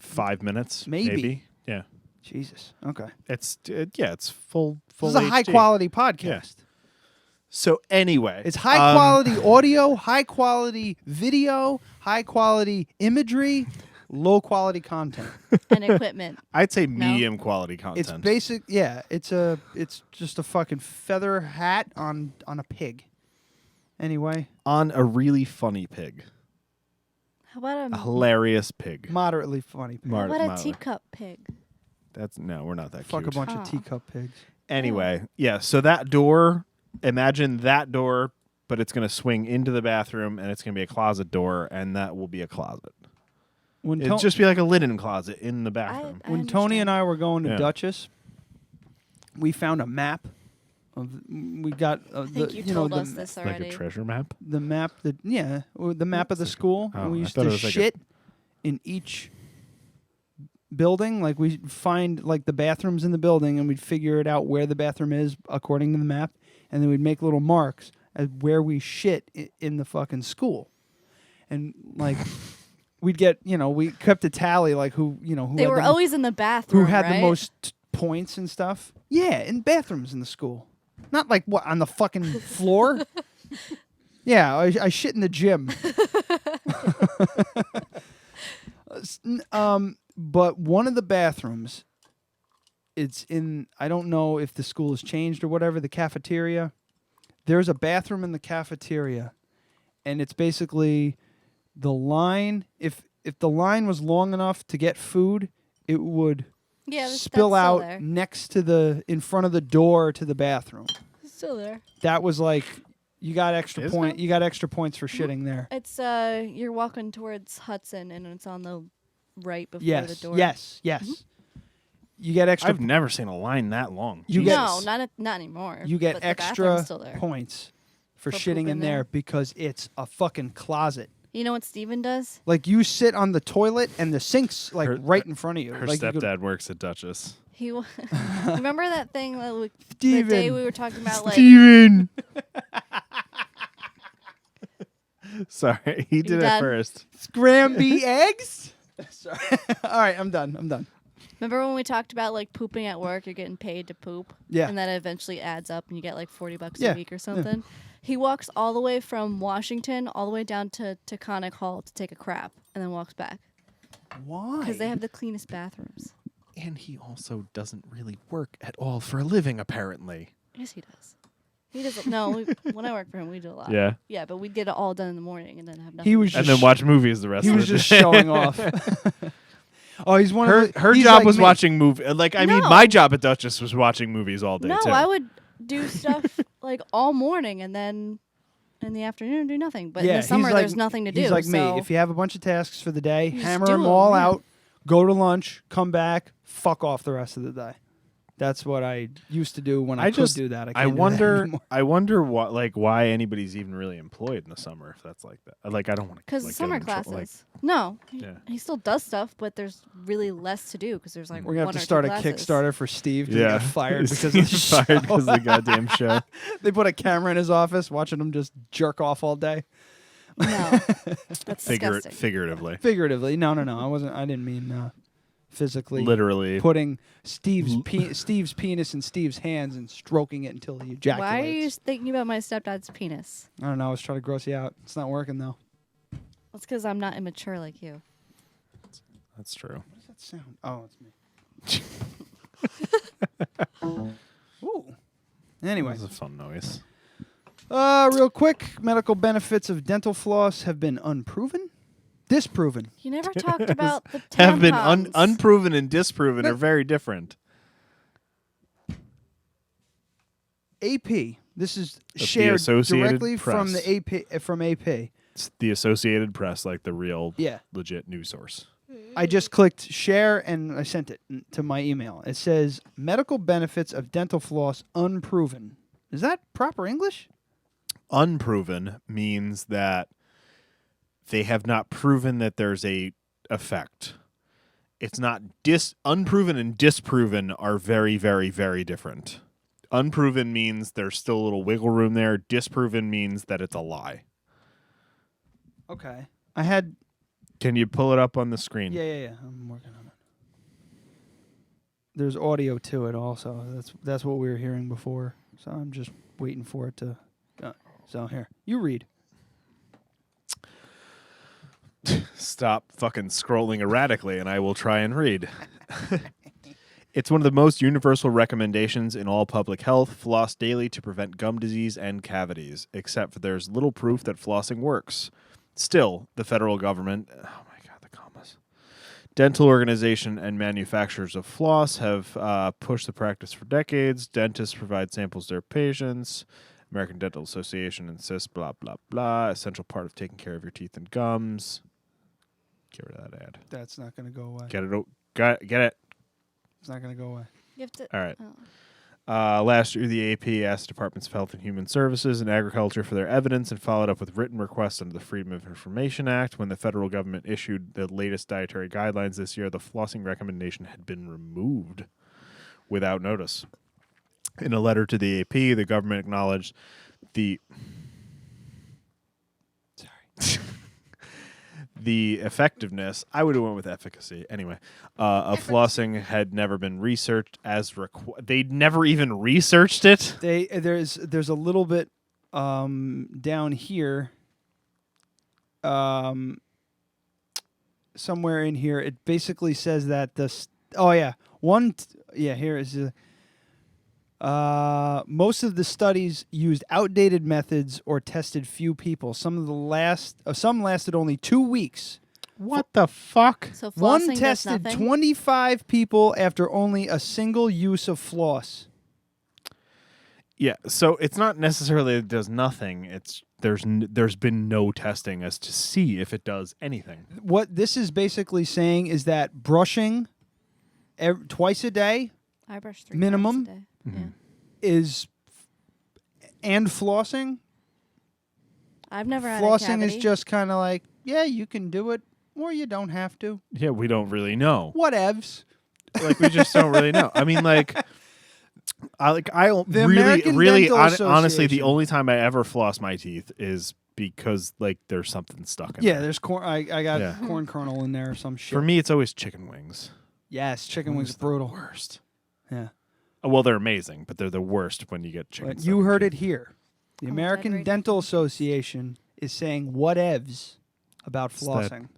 5 minutes, Maybe. Yeah, Jesus. Okay. it's it's full. This is a high HD. quality podcast. Yeah. So anyway, It's high quality audio, high quality video, high quality imagery, low quality content. And equipment. I'd say medium quality content. It's basic. Yeah, it's just a fucking feather hat on a pig. Anyway, on a really funny pig, How about a hilarious pig. moderately funny pig. How about a Mildly. teacup pig? We're not that Fuck cute. a bunch Oh. of teacup pigs. Anyway, yeah. So that door, imagine that door, but it's going to swing into the bathroom, and it's going to be a closet door, and that will be a closet. It'd just be like a linen closet in the bathroom. When Tony and I were going to Yeah. Duchess, we found a map. We got I think you told us this already. Like a treasure map? The map that the map of the school. Oh, And we I used thought it to was like shit in each building. Like we'd find like the bathrooms in the building, and we'd figure it out where the bathroom is according to the map, and then we'd make little marks as where we shit in the fucking school, and like. We'd get, we kept a tally, like who They had were the, always in the bathroom, who had right? the most points and stuff. Yeah, in bathrooms in the school, not like what on the fucking floor. Yeah, I shit in the gym. But one of the bathrooms, it's in. I don't know if the school has changed or whatever. The cafeteria. There's a bathroom in the cafeteria, and it's basically. The line, if the line was long enough to get food, it would spill that's out still there. next to in front of the door to the bathroom. It's still there. That was like you got extra Is point. it? You got extra points for shitting there. It's you're walking towards Hudson, and it's on the right before the Yes, door. yes, yes. You get extra. I've never seen a line that long. You No, get not anymore. you get but the extra bathroom's still there. points for For shitting pooping in there there? because it's a fucking closet. You know what Steven does? Like you sit on the toilet and the sink's like right in front of you. Her like you could- stepdad works at Duchess. He remember that thing that the Steven. day we were talking about, like Steven. Sorry, he did it done? first. Scramby eggs? Sorry. All right, I'm done. Remember when we talked about like pooping at work? You're getting paid to poop, Yeah. and that eventually adds up, and you get like $40 Yeah, a week or yeah. something. He walks all the way from Washington all the way down to Taconic Hall to take a crap, and then walks back Why? because they have the cleanest bathrooms. And he also doesn't really work at all for a living, apparently. Yes, he does. He doesn't. No, when I worked for him, we did a lot. Yeah? Yeah, but we get it all done in the morning and then have nothing. He was to And do. then watch movies the rest He of was the just day. showing off. Oh, he's one Her of the, he's job like was me. watching movies. Like, I mean, No. my job at Duchess was watching movies all day, No, too. I would do stuff like all morning and then in the afternoon do nothing. But in the he's summer, like- there's nothing to do. He's like so me. If you have a bunch of tasks for the day, You just hammer do them 'em, all yeah. out, go to lunch, come back, fuck off the rest of the day. That's what I used to do when I could do that. I can't do that wonder. anymore. I wonder what, like, why anybody's even really employed in the summer if that's like that. Like, I don't want to. because like, summer get in trouble, classes. No, Yeah. he still does stuff, but there's really less to do because there's like We're gonna have one to or two start a classes. Kickstarter for Steve. 'Cause he Yeah. got fired because of He's the show. fired 'cause of the goddamn show. They put a camera in his office, watching him just jerk off all day. No, that's disgusting. Figuratively. Figuratively, no. I didn't mean physically. Literally. putting Steve's penis in Steve's hands and stroking it until he ejaculates. Why are you thinking about my stepdad's penis? I don't know. I was trying to gross you out. It's not working though. That's because I'm not immature like you. That's true. What does that sound? Oh, it's me. Ooh. Anyway, That's a fun noise. real quick, medical benefits of dental floss have been disproven. You never talked about the tampons. Have been unproven and disproven are very different. AP. This is That's the shared Associated directly from Press. the AP. From AP. It's the Associated Press, like the real, Yeah. legit news source. I just clicked share and I sent it to my email. It says medical benefits of dental floss unproven. Is that proper English? Unproven means that they have not proven that there's a effect. It's not unproven and disproven are very, very, very different. Unproven means there's still a little wiggle room there. Disproven means that it's a lie. Okay. Can you pull it up on the screen? Yeah. I'm working on it. There's audio to it also. That's what we were hearing before. So I'm just waiting for it to. So here, you read. Stop fucking scrolling erratically and I will try and read. It's one of the most universal recommendations in all public health. Floss daily to prevent gum disease and cavities, except for there's little proof that flossing works. Still, the federal government Dental organization and manufacturers of floss have pushed the practice for decades. Dentists provide samples to their patients. American Dental Association insists, blah, blah, blah. Essential part of taking care of your teeth and gums. Get rid of that ad. That's not going to go away. Get it. It's not going to go away. You have to. All right. Last year, the AP asked Departments of Health and Human Services and Agriculture for their evidence and followed up with written requests under the Freedom of Information Act. When the federal government issued the latest dietary guidelines this year, the flossing recommendation had been removed without notice. In a letter to the AP, the government acknowledged the effectiveness, I would have went with efficacy anyway, of flossing had never been researched as they'd never even researched it. There's a little bit down here, somewhere in here. It basically says that here is most of the studies used outdated methods or tested few people. Some lasted only 2 weeks. What the fuck? So flossing One does tested nothing? 25 people after only a single use of floss. Yeah, so it's not necessarily that it does nothing. It's there's been no testing as to see if it does anything. What this is basically saying is that brushing twice a day, I brush 3 minimum, times a day. Yeah. is and flossing. I've never had a Flossing cavity. is just kind of like, yeah, you can do it, or you don't have to. Yeah, we don't really know. Whatevs. Like we just don't really know. I mean, like, The American Dental honestly, the Association. only time I ever floss my teeth is because like there's something stuck in Yeah, there. there's corn. I got Yeah. corn kernel in there or some shit. For me, it's always chicken wings. Yes, chicken wings Wings brutal. Worst. Yeah. Well, they're amazing, but they're the worst when you get chicken. But stuck you in heard your it here. The Oh, American dead right. Dental Association is saying whatevs about It's that flossing.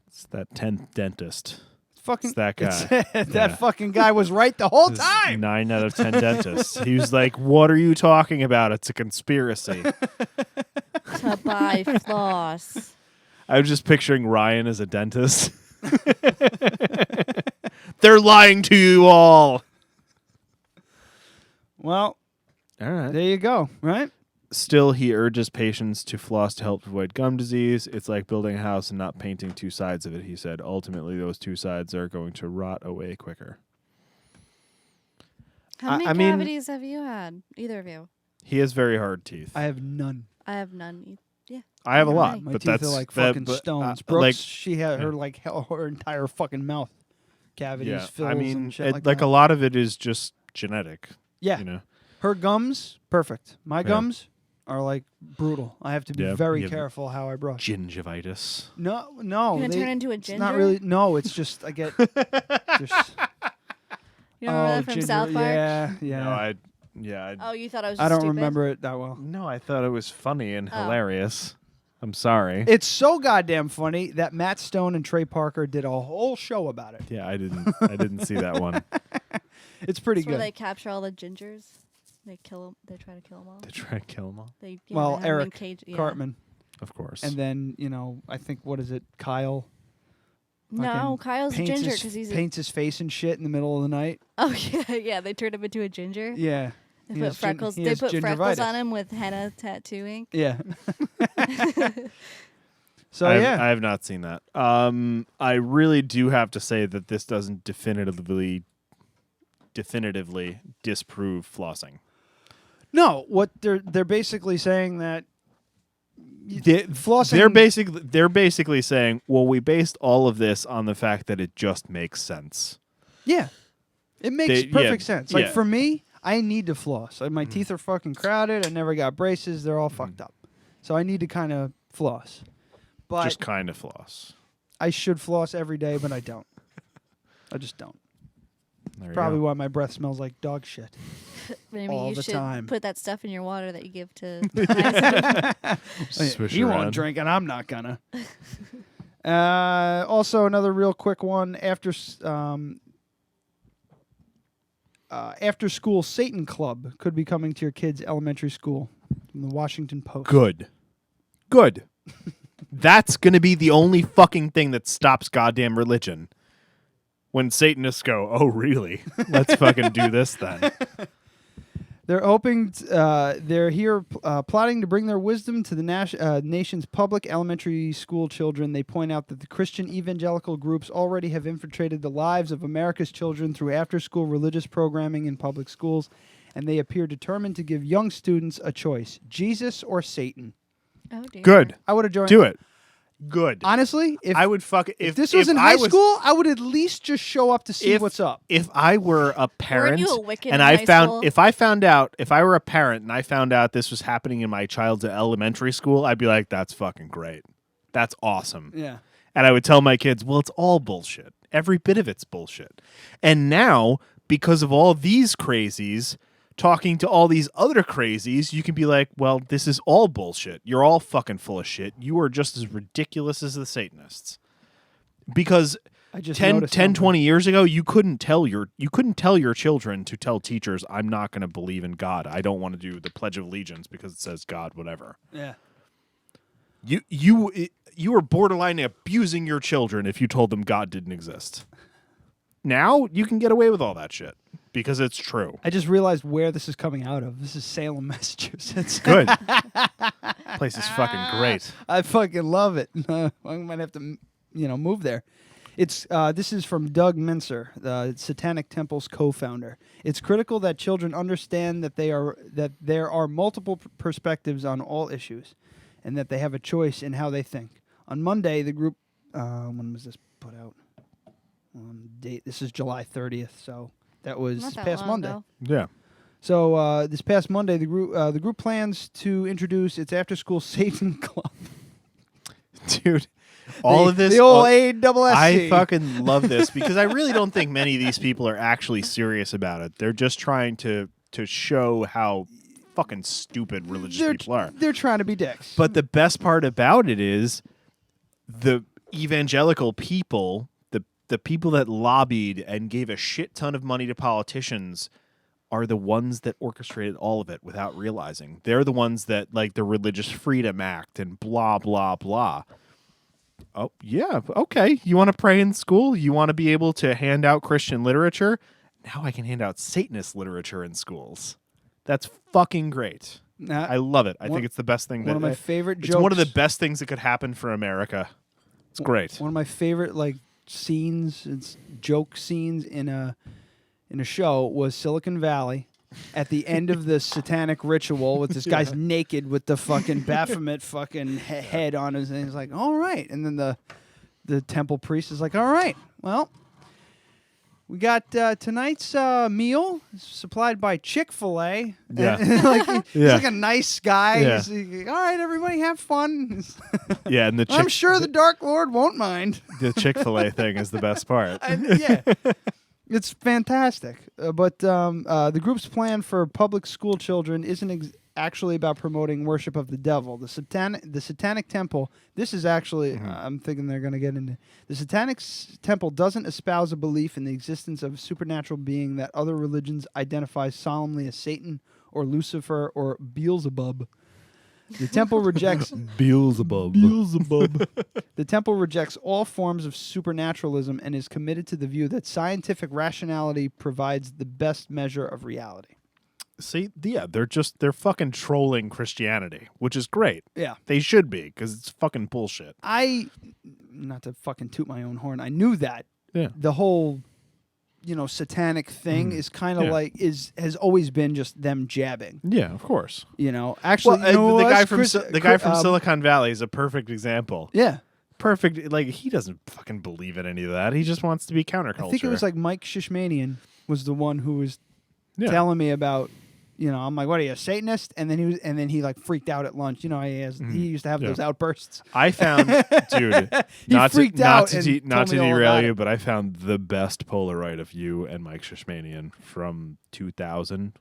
It's that 10th dentist. Fucking It's that guy. that Yeah. fucking guy was right the whole This time. 9 out of 10 dentists. He was like, "What are you talking about? It's a conspiracy." To buy floss. I was just picturing Ryan as a dentist. They're lying to you all. Well, All right. there you go. Right? Still, he urges patients to floss to help avoid gum disease. It's like building a house and not painting 2 sides of it, he said. Ultimately, those 2 sides are going to rot away quicker. How many I mean- cavities have you had? Either of you? He has very hard teeth. I have none. I have none. Yeah. I have a lot, My but teeth that's are like that- fucking but, stones. Brooks, like, she had her like her entire fucking mouth cavities, yeah. fills, I mean, and shit like like that. a lot of it is just genetic. Yeah. You know. Her gums, perfect. My Yeah. gums are like brutal. I have to be Yeah, very you have careful how I brush. Gingivitis. No. You're gonna turn into a It's ginger? not really. No, it's just I get. Just, You remember that from ginger, South Park? Yeah, yeah. No, I Oh, you thought I was I just don't stupid? remember it that well. no, I thought it was funny and Oh. hilarious. I'm sorry. It's so goddamn funny that Matt Stone and Trey Parker did a whole show about it. Yeah, I didn't see that one. It's pretty That's where good. they capture all the gingers. They kill them. They try to kill them all. They try to kill them all. They, Well, they have 'em in Eric cage- yeah. Cartman, Of course. and then I think what is it, Kyle? No, fucking Kyle's a paints ginger his- because he's. paints his face and shit in the middle of the night. Oh yeah, yeah. They turned him into a ginger. Yeah, They he put has gin- freckles. he They has put freckles gingivitis. on him with henna tattooing. Yeah. So I yeah, have not seen that. I really do have to say that this doesn't definitively disprove flossing. no. What they're basically saying that flossing. They're basically saying, well, we based all of this on the fact that it just makes sense. Yeah, it makes perfect sense. Like yeah. for me, I need to floss. Like, my teeth are fucking crowded. I never got braces. They're all fucked up. So I need to kind of floss. But Just kind of floss. I should floss every day, but I don't. I just don't. There you Probably go. why my breath smells like dog shit. Maybe all you the should time. put that stuff in your water that you give to. Swish He around. won't drink, and I'm not gonna. Also, another real quick one. After school Satan Club could be coming to your kids' elementary school. From the Washington Post. Good. That's going to be the only fucking thing that stops goddamn religion. When Satanists go, oh, really? Let's fucking do this then. They're hoping, they're here plotting to bring their wisdom to the nation's public elementary school children. They point out that the Christian evangelical groups already have infiltrated the lives of America's children through after-school religious programming in public schools, and they appear determined to give young students a choice, Jesus or Satan. Oh, dear. Good. I would have joined. Do it. Good. Honestly, if I would if this was in high school, I would at least just show up to see what's up. If I were a parent you a Wiccan and in I high found school? if I were a parent and I found out this was happening in my child's elementary school, I'd be like, that's fucking great. That's awesome. Yeah. And I would tell my kids, well, it's all bullshit. Every bit of it's bullshit. And now, because of all these crazies talking to all these other crazies, you can be like, well, this is all bullshit. You're all fucking full of shit. You are just as ridiculous as the Satanists. Because I just 10, noticed something. 20 years ago, you couldn't tell your children to tell teachers, I'm not going to believe in God. I don't want to do the Pledge of Allegiance because it says God, whatever. Yeah. You were borderline abusing your children if you told them God didn't exist. Now you can get away with all that shit because it's true. I just realized where this is coming out of. This is Salem, Massachusetts. Good. Place is fucking great. I fucking love it. I might have to, move there. It's this is from Doug Mincer, the Satanic Temple's co-founder. It's critical that children understand that there are multiple perspectives on all issues, and that they have a choice in how they think. On Monday, the group. When was this put out? Date. This is July 30th, so that was Not that past long Monday. ago. Yeah. So this past Monday, the group plans to introduce its after-school Satan Club. Dude, all of this. The old ASSC. I fucking love this because I really don't think many of these people are actually serious about it. They're just trying to show how fucking stupid religious people are. They're trying to be dicks. But the best part about it is the evangelical people, the people that lobbied and gave a shit ton of money to politicians are the ones that orchestrated all of it without realizing. They're the ones that, like, the Religious Freedom Act and blah, blah, blah. Oh, yeah, okay. You want to pray in school? You want to be able to hand out Christian literature? Now I can hand out Satanist literature in schools. That's fucking great. I love it. I think it's the best thing. One of my favorite jokes. It's one of the best things that could happen for America. It's great. One of my favorite, scenes, it's joke scenes in a show was Silicon Valley at the end of the satanic ritual with this guy's naked with the fucking Baphomet fucking head on his, and he's like, all right. And then the temple priest is like, all right, well, we got tonight's meal supplied by Chick-fil-A. Yeah. He's like a nice guy. Yeah. He's like, all right, everybody have fun. Yeah, and I'm sure the Dark Lord won't mind. The Chick-fil-A thing is the best part. Yeah. It's fantastic. But the group's plan for public school children isn't actually about promoting worship of the devil. The Satanic Temple, this is actually, I'm thinking they're going to get into, the Satanic Temple doesn't espouse a belief in the existence of a supernatural being that other religions identify solemnly as Satan or Lucifer or Beelzebub. The temple rejects Beelzebub. The temple rejects all forms of supernaturalism and is committed to the view that scientific rationality provides the best measure of reality. See, yeah, they're fucking trolling Christianity, which is great. Yeah. They should be, because it's fucking bullshit. Not to fucking toot my own horn, I knew that. Yeah. The whole, satanic thing is kind of has always been just them jabbing. Yeah, of course. Actually, the guy from Silicon Valley is a perfect example. Yeah. Perfect. Like, he doesn't fucking believe in any of that. He just wants to be counterculture. I think it was like Mike Shishmanian was the one who was telling me about, I'm like, what are you, a Satanist? And then he like freaked out at lunch. He used to have those outbursts. I found, dude, not to derail you, but I found the best Polaroid of you and Mike Shishmanian from 2000,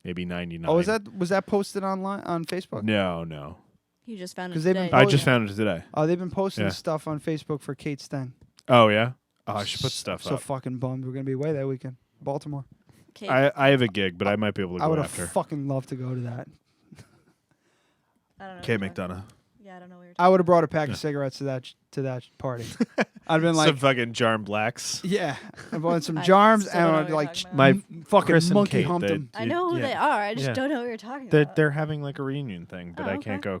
maybe 99. Oh, was that posted online on Facebook? No. You just found it 'Cause they've today. been I just found it today. Oh, they've been posting stuff on Facebook for Kate Steng. Oh, yeah? Oh, I should put stuff So up. fucking bummed we're going to be away that weekend. Baltimore. I have a gig, but I might be able to I go would after. have fucking loved to go to that. I don't know. Kate McDonough. Yeah, I don't know what you're I would have brought a pack of cigarettes to that party. I'd been like some fucking Jarm Blacks. Yeah, I bought some I Jarms still and don't know I'd what you're like talking about. My fucking Chris and monkey Kate, humped they- them. I know who they are. I just Yeah. don't know what you're talking They're, about. they're having like a reunion thing, but Oh, I can't okay. go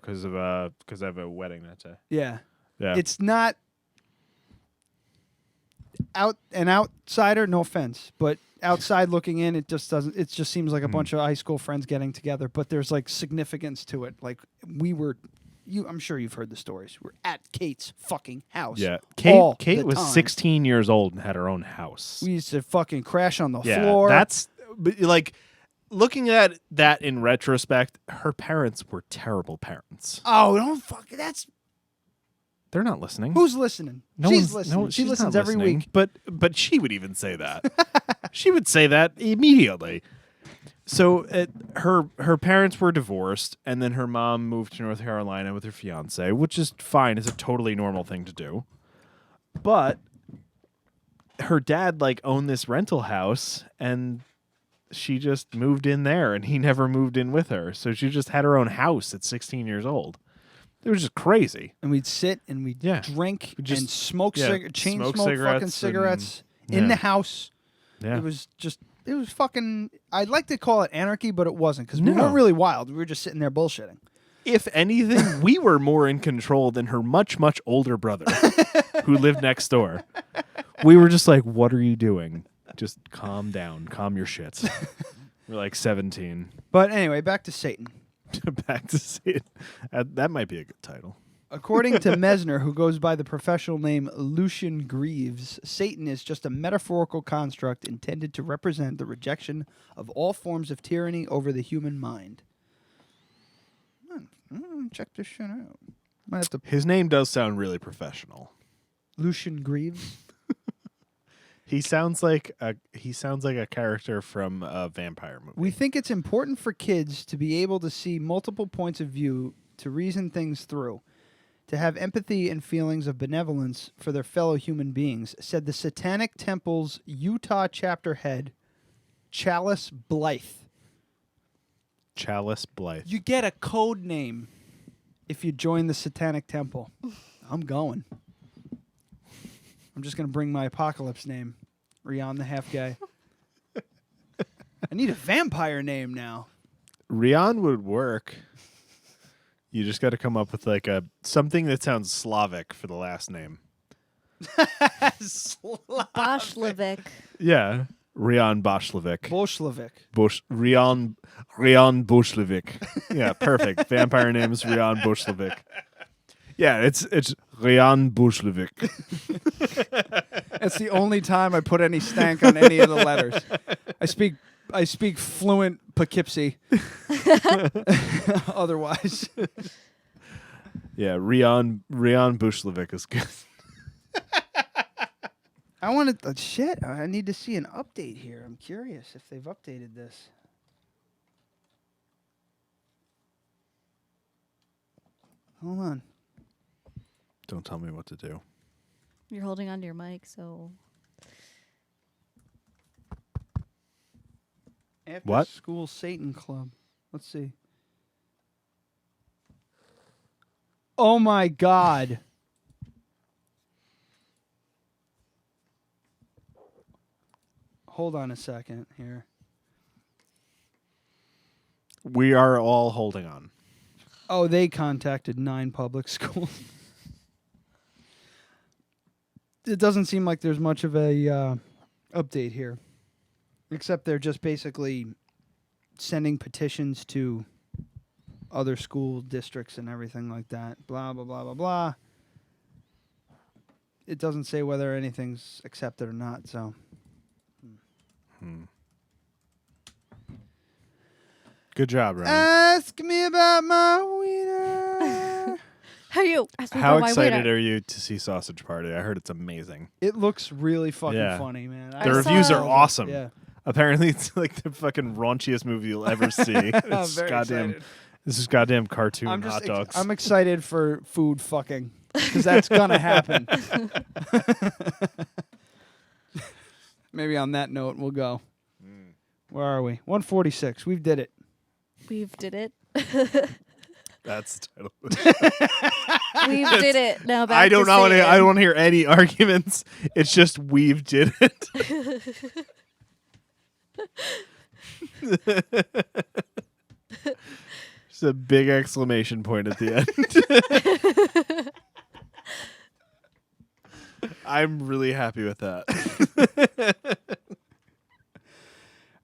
because I have a wedding that day. Yeah. Yeah. It's not an outsider, no offense, but outside looking in, it just doesn't. It just seems like a bunch of high school friends getting together. But there's like significance to it. Like we were, I'm sure you've heard the stories. We're at Kate's fucking house. Yeah. all Kate the was time. 16 years old and had her own house. We used to fucking crash on the Yeah, floor. that's but, like looking at that in retrospect, her parents were terrible parents. Oh, don't fuck. That's They're not listening. who's listening. No She's one's- listening. no, she she's listens not every listening. week. But she would even say that. She would say that immediately. So her parents were divorced, and then her mom moved to North Carolina with her fiance, which is fine. It's a totally normal thing to do. But her dad like owned this rental house, and she just moved in there, and he never moved in with her. So she just had her own house at 16 years old. It was just crazy. And we'd sit and we'd drink We'd just- and smoke, yeah, chain smoke smoke fucking cigarettes cigarettes and- in yeah. the house. Yeah. It was fucking, I'd like to call it anarchy, but it wasn't because we No. weren't really wild. We were just sitting there bullshitting. If anything, we were more in control than her much, much older brother who lived next door. We were just like, what are you doing? Just calm down. Calm your shits. We're like 17. But anyway, back to Satan. Back to see it. That might be a good title. According to Mesner, who goes by the professional name Lucian Greaves, Satan is just a metaphorical construct intended to represent the rejection of all forms of tyranny over the human mind. Check this shit out. Might have to. His name does sound really professional. Lucian Greaves. He sounds like a character from a vampire movie. We think it's important for kids to be able to see multiple points of view, to reason things through, to have empathy and feelings of benevolence for their fellow human beings, said the Satanic Temple's Utah chapter head, Chalice Blythe. Chalice Blythe. You get a code name if you join the Satanic Temple. I'm going. I'm just going to bring my apocalypse name, Rion the Half Guy. I need a vampire name now. Rion would work. You just got to come up with like something that sounds Slavic for the last name. Boshlevic. Yeah, Rion Boshlevic. Rion Rion Boshlevic. Yeah, perfect. Vampire name is Rion Boshlevic. Yeah, it's Rion Boshlevic. That's the only time I put any stank on any of the letters. I speak fluent Poughkeepsie. Otherwise. Yeah, Rion Boshlevic is good. I wanted shit. I need to see an update here. I'm curious if they've updated this. Hold on. Don't tell me what to do. You're holding onto your mic, so. After What? School Satan Club. Let's see. Oh my God. Hold on a second here. We are all holding on. Oh, they contacted 9 public schools. It doesn't seem like there's much of a update here, except they're just basically sending petitions to other school districts and everything like that. Blah, blah, blah, blah, blah. It doesn't say whether anything's accepted or not, so. Good job, Ryan. Ask me about my wiener. How you? Ask me How about my excited wiener. are you to see Sausage Party? I heard it's amazing. It looks really fucking Yeah. funny, man. The reviews are awesome. Yeah. Apparently, it's like the fucking raunchiest movie you'll ever see. It's very goddamn. excited. This is goddamn cartoon I'm hot just dogs. I'm excited for food fucking because that's gonna happen. Maybe on that note, we'll go. Where are we? 146. We did it. We've did it. That's the title. Of the show. We've did it. Now back I don't to know. Satan. I don't want to hear any arguments. It's just we've did it. Just a big exclamation point at the end. I'm really happy with that.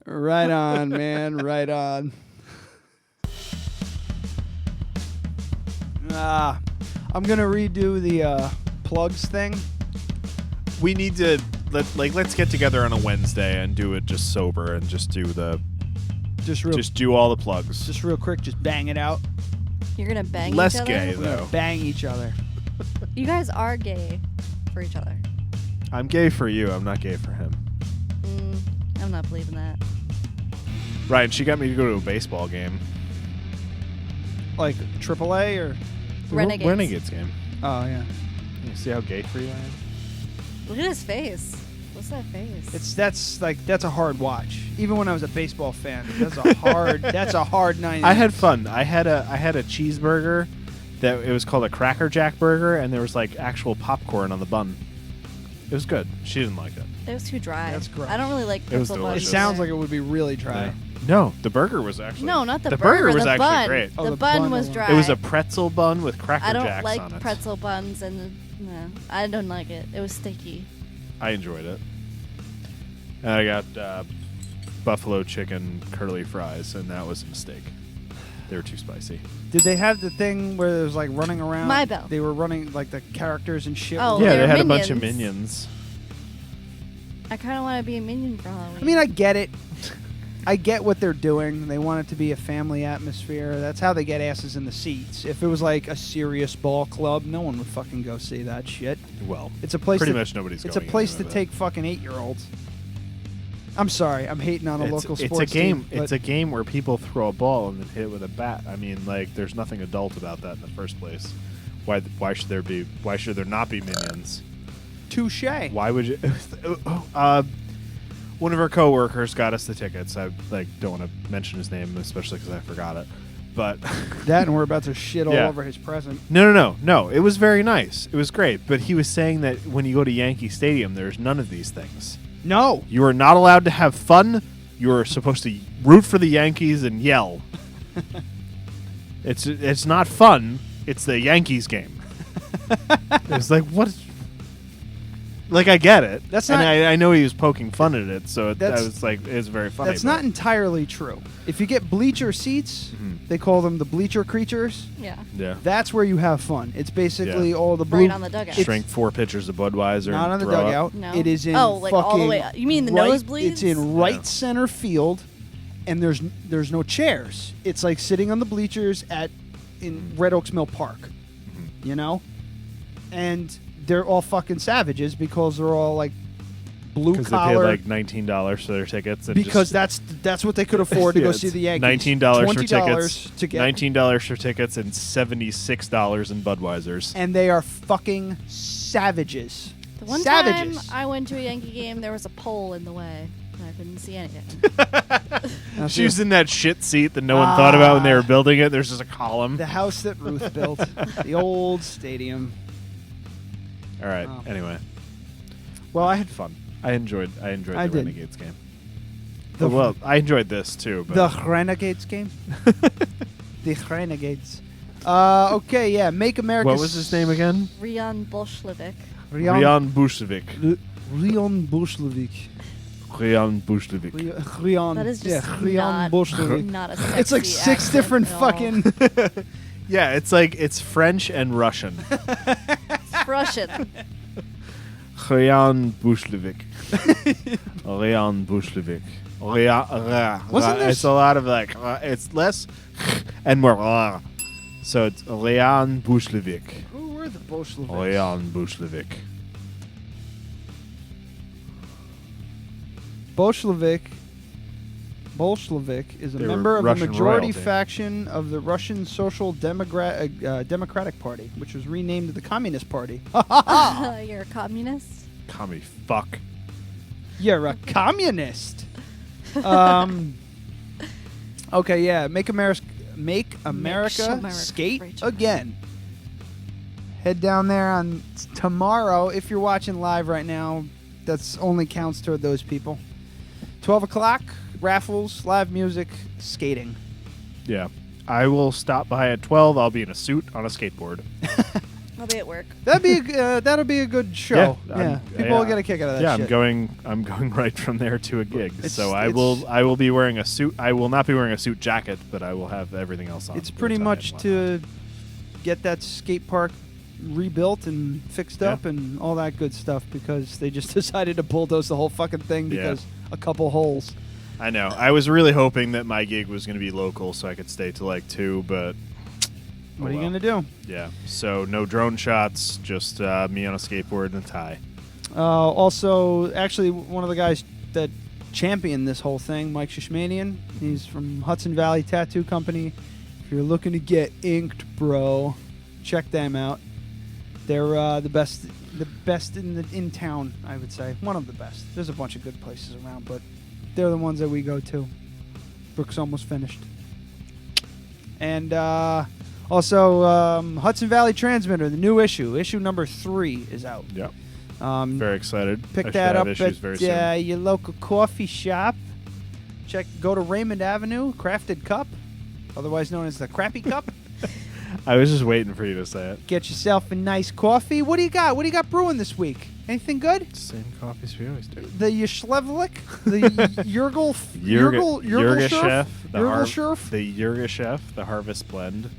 Right on, man. Right on. I'm gonna redo the plugs thing. We need to let's get together on a Wednesday and do it just sober and just do all the plugs. Just real quick, just bang it out. You're gonna bang Less each other? gay We're gonna though. bang each other. You guys are gay for each other. I'm gay for you. I'm not gay for him. I'm not believing that. Ryan, she got me to go to a baseball game. Like AAA or Renegades. Renegades game. Oh yeah. You see how gay for you I am? Look at his face. What's that face? That's a hard watch. Even when I was a baseball fan, that's a hard 90. I had fun. I had a cheeseburger that it was called a Cracker Jack burger, and there was like actual popcorn on the bun. It was good. She didn't like it. It was too dry. That's gross. I don't really like It was pretzel buns. delicious. It sounds like it would be really dry. Yeah. No, the burger was actually No, not the burger was the actually bun. great. Oh, The the bun bun was alone. dry. It was a pretzel bun with Cracker I don't Jacks like on it. pretzel buns, and no, I don't like it. It was sticky. I enjoyed it. And I got buffalo chicken curly fries, and that was a mistake. They were too spicy. Did they have the thing where it was like running around? My bell. They were running like the characters and shit. Oh, Yeah, they they were had a bunch of minions. minions. I kind of want to be a minion for Halloween. I mean, I get it. I get what they're doing. They want it to be a family atmosphere. That's how they get asses in the seats. If it was like a serious ball club, no one would fucking go see that shit. Well, It's a place. pretty to, much nobody's It's a going place to anywhere with take fucking 8-year-olds. I'm sorry, I'm hating on a local it's sports a game. team, It's a game where people throw a ball and then hit it with a bat. I mean, like, there's nothing adult about that in the first place. Why should there be? Why should there not be minions? touche. Why would you? One of our coworkers got us the tickets. I don't want to mention his name, especially because I forgot it. But That and we're about to shit all Yeah. over his present. No. It was very nice. It was great. But he was saying that when you go to Yankee Stadium, there's none of these things. No. You are not allowed to have fun. You are supposed to root for the Yankees and yell. It's not fun. It's the Yankees game. It's like, what? Like, I get it. That's and not- I know he was poking fun at it, so I That's- was like, it's very funny. That's but- not entirely true. If you get bleacher seats, Mhm. they call them the bleacher creatures. Yeah. Yeah. That's where you have fun. It's basically Yeah. all the blue. Right on the dugout. It's Drink 4 pitchers of Budweiser. not and on the throw up. dugout. No. It is in Oh, like all the fucking way up. You mean the right, nosebleeds? It's in right Yeah. center field, and there's no chairs. It's like sitting on the bleachers in Red Oaks Mill Park. Mm-hmm. You know, and they're all fucking savages because they're all like blue Because they paid collar. like $19 for their tickets. And because just, that's what they could afford to Yeah, go it's see the Yankees. $19 for $20 tickets. to get, $19 for tickets and $76 in Budweisers. and they are fucking savages. The one Savages. time I went to a Yankee game, there was a pole in the way, and I couldn't see anything. That's She was in that shit seat that no one thought about when they were building it. There's just a column. the house that Ruth built, the old stadium. All right. Oh. Anyway, Well, I had fun. I enjoyed I the did. Renegades game. The- Well, I enjoyed this too. But the Renegades game. The Renegades. Okay, yeah. Make America. what was his name again? Rian Bolshevik. Ryan Bushevik. Rion Bolshevik. Ryan Bushevik. Rion. That is yeah, just Rion Bolshevik. not a It's like sexy 6 accent different at all. fucking. Yeah, it's French and Russian. It's Russian. Ryan Bushevik. Ryan Bushevik. Wasn't there It's a lot of like. It's less and more. So it's Ryan Bushevik. Who were the Bolsheviks? Ryan Bushevik. Bolshevik is a They were member of the Russian majority royalty. faction of the Russian Social Democratic Party, which was renamed the Communist Party. You're a communist? Commie fuck. You're a communist. Okay, yeah. Make Make America America Skate Great Again. Head down there on tomorrow. If you're watching live right now, that's only counts toward those people. 12 o'clock, raffles, live music, skating. Yeah. I will stop by at 12. I'll be in a suit on a skateboard. I'll be at work. That'll be a good show. Yeah, People will get a kick out of that. Yeah, shit. I'm going right from there to a gig. So I it's- will be wearing a suit. I will not be wearing a suit jacket, but I will have everything else on. It's pretty much to get that skate park rebuilt and fixed up and all that good stuff because they just decided to bulldoze the whole fucking thing because a couple holes. I know. I was really hoping that my gig was going to be local so I could stay till like 2, but What are you going to do? Yeah. So no drone shots, just me on a skateboard and a tie. Also, actually, one of the guys that championed this whole thing, Mike Shishmanian, he's from Hudson Valley Tattoo Company. If you're looking to get inked, bro, check them out. They're the best in town, I would say. One of the best. There's a bunch of good places around, but they're the ones that we go to. Brooke's almost finished. And also, Hudson Valley Transmitter, the new issue number 3 is out. Yep. Very excited. Pick I should that have up issues very soon. at your local coffee shop. Go to Raymond Avenue, Crafted Cup, otherwise known as the Crappy Cup. I was just waiting for you to say it. Get yourself a nice coffee. What do you got? What do you got brewing this week? Anything good? Same coffees we always do. The Yeshlevlik, the Jurgashef, Jurgelschurf, the Jurgashef, the Harvest Blend,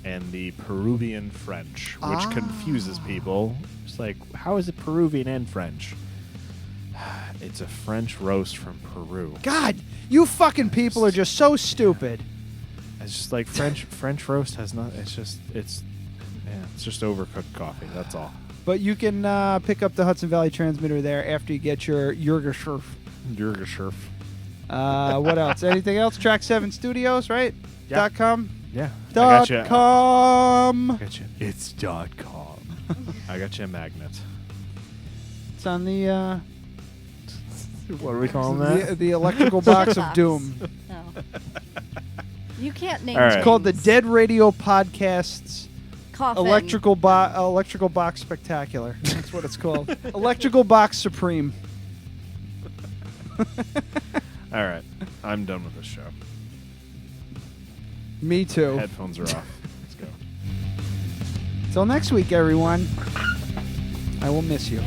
and the Peruvian French, which confuses people. It's like, how is it Peruvian and French? It's a French roast from Peru. God, you fucking people are just so stupid. It's just like French roast has not. It's just overcooked coffee. That's all. But you can pick up the Hudson Valley Transmitter there after you get your Jurgerschurf. Jurgerschurf. What else? Anything else? Track 7 Studios, right? Yeah. .com? Yeah. .com. I got you. It's .com. I got you a magnet. It's on the... what are we calling that? The electrical box of doom. No. You can't name It's called the Dead Radio Podcasts Coffin. Electrical Box Spectacular. That's what it's called. Electrical Box Supreme. All right. I'm done with this show. Me too. Headphones are off. Let's go. Till next week, everyone. I will miss you.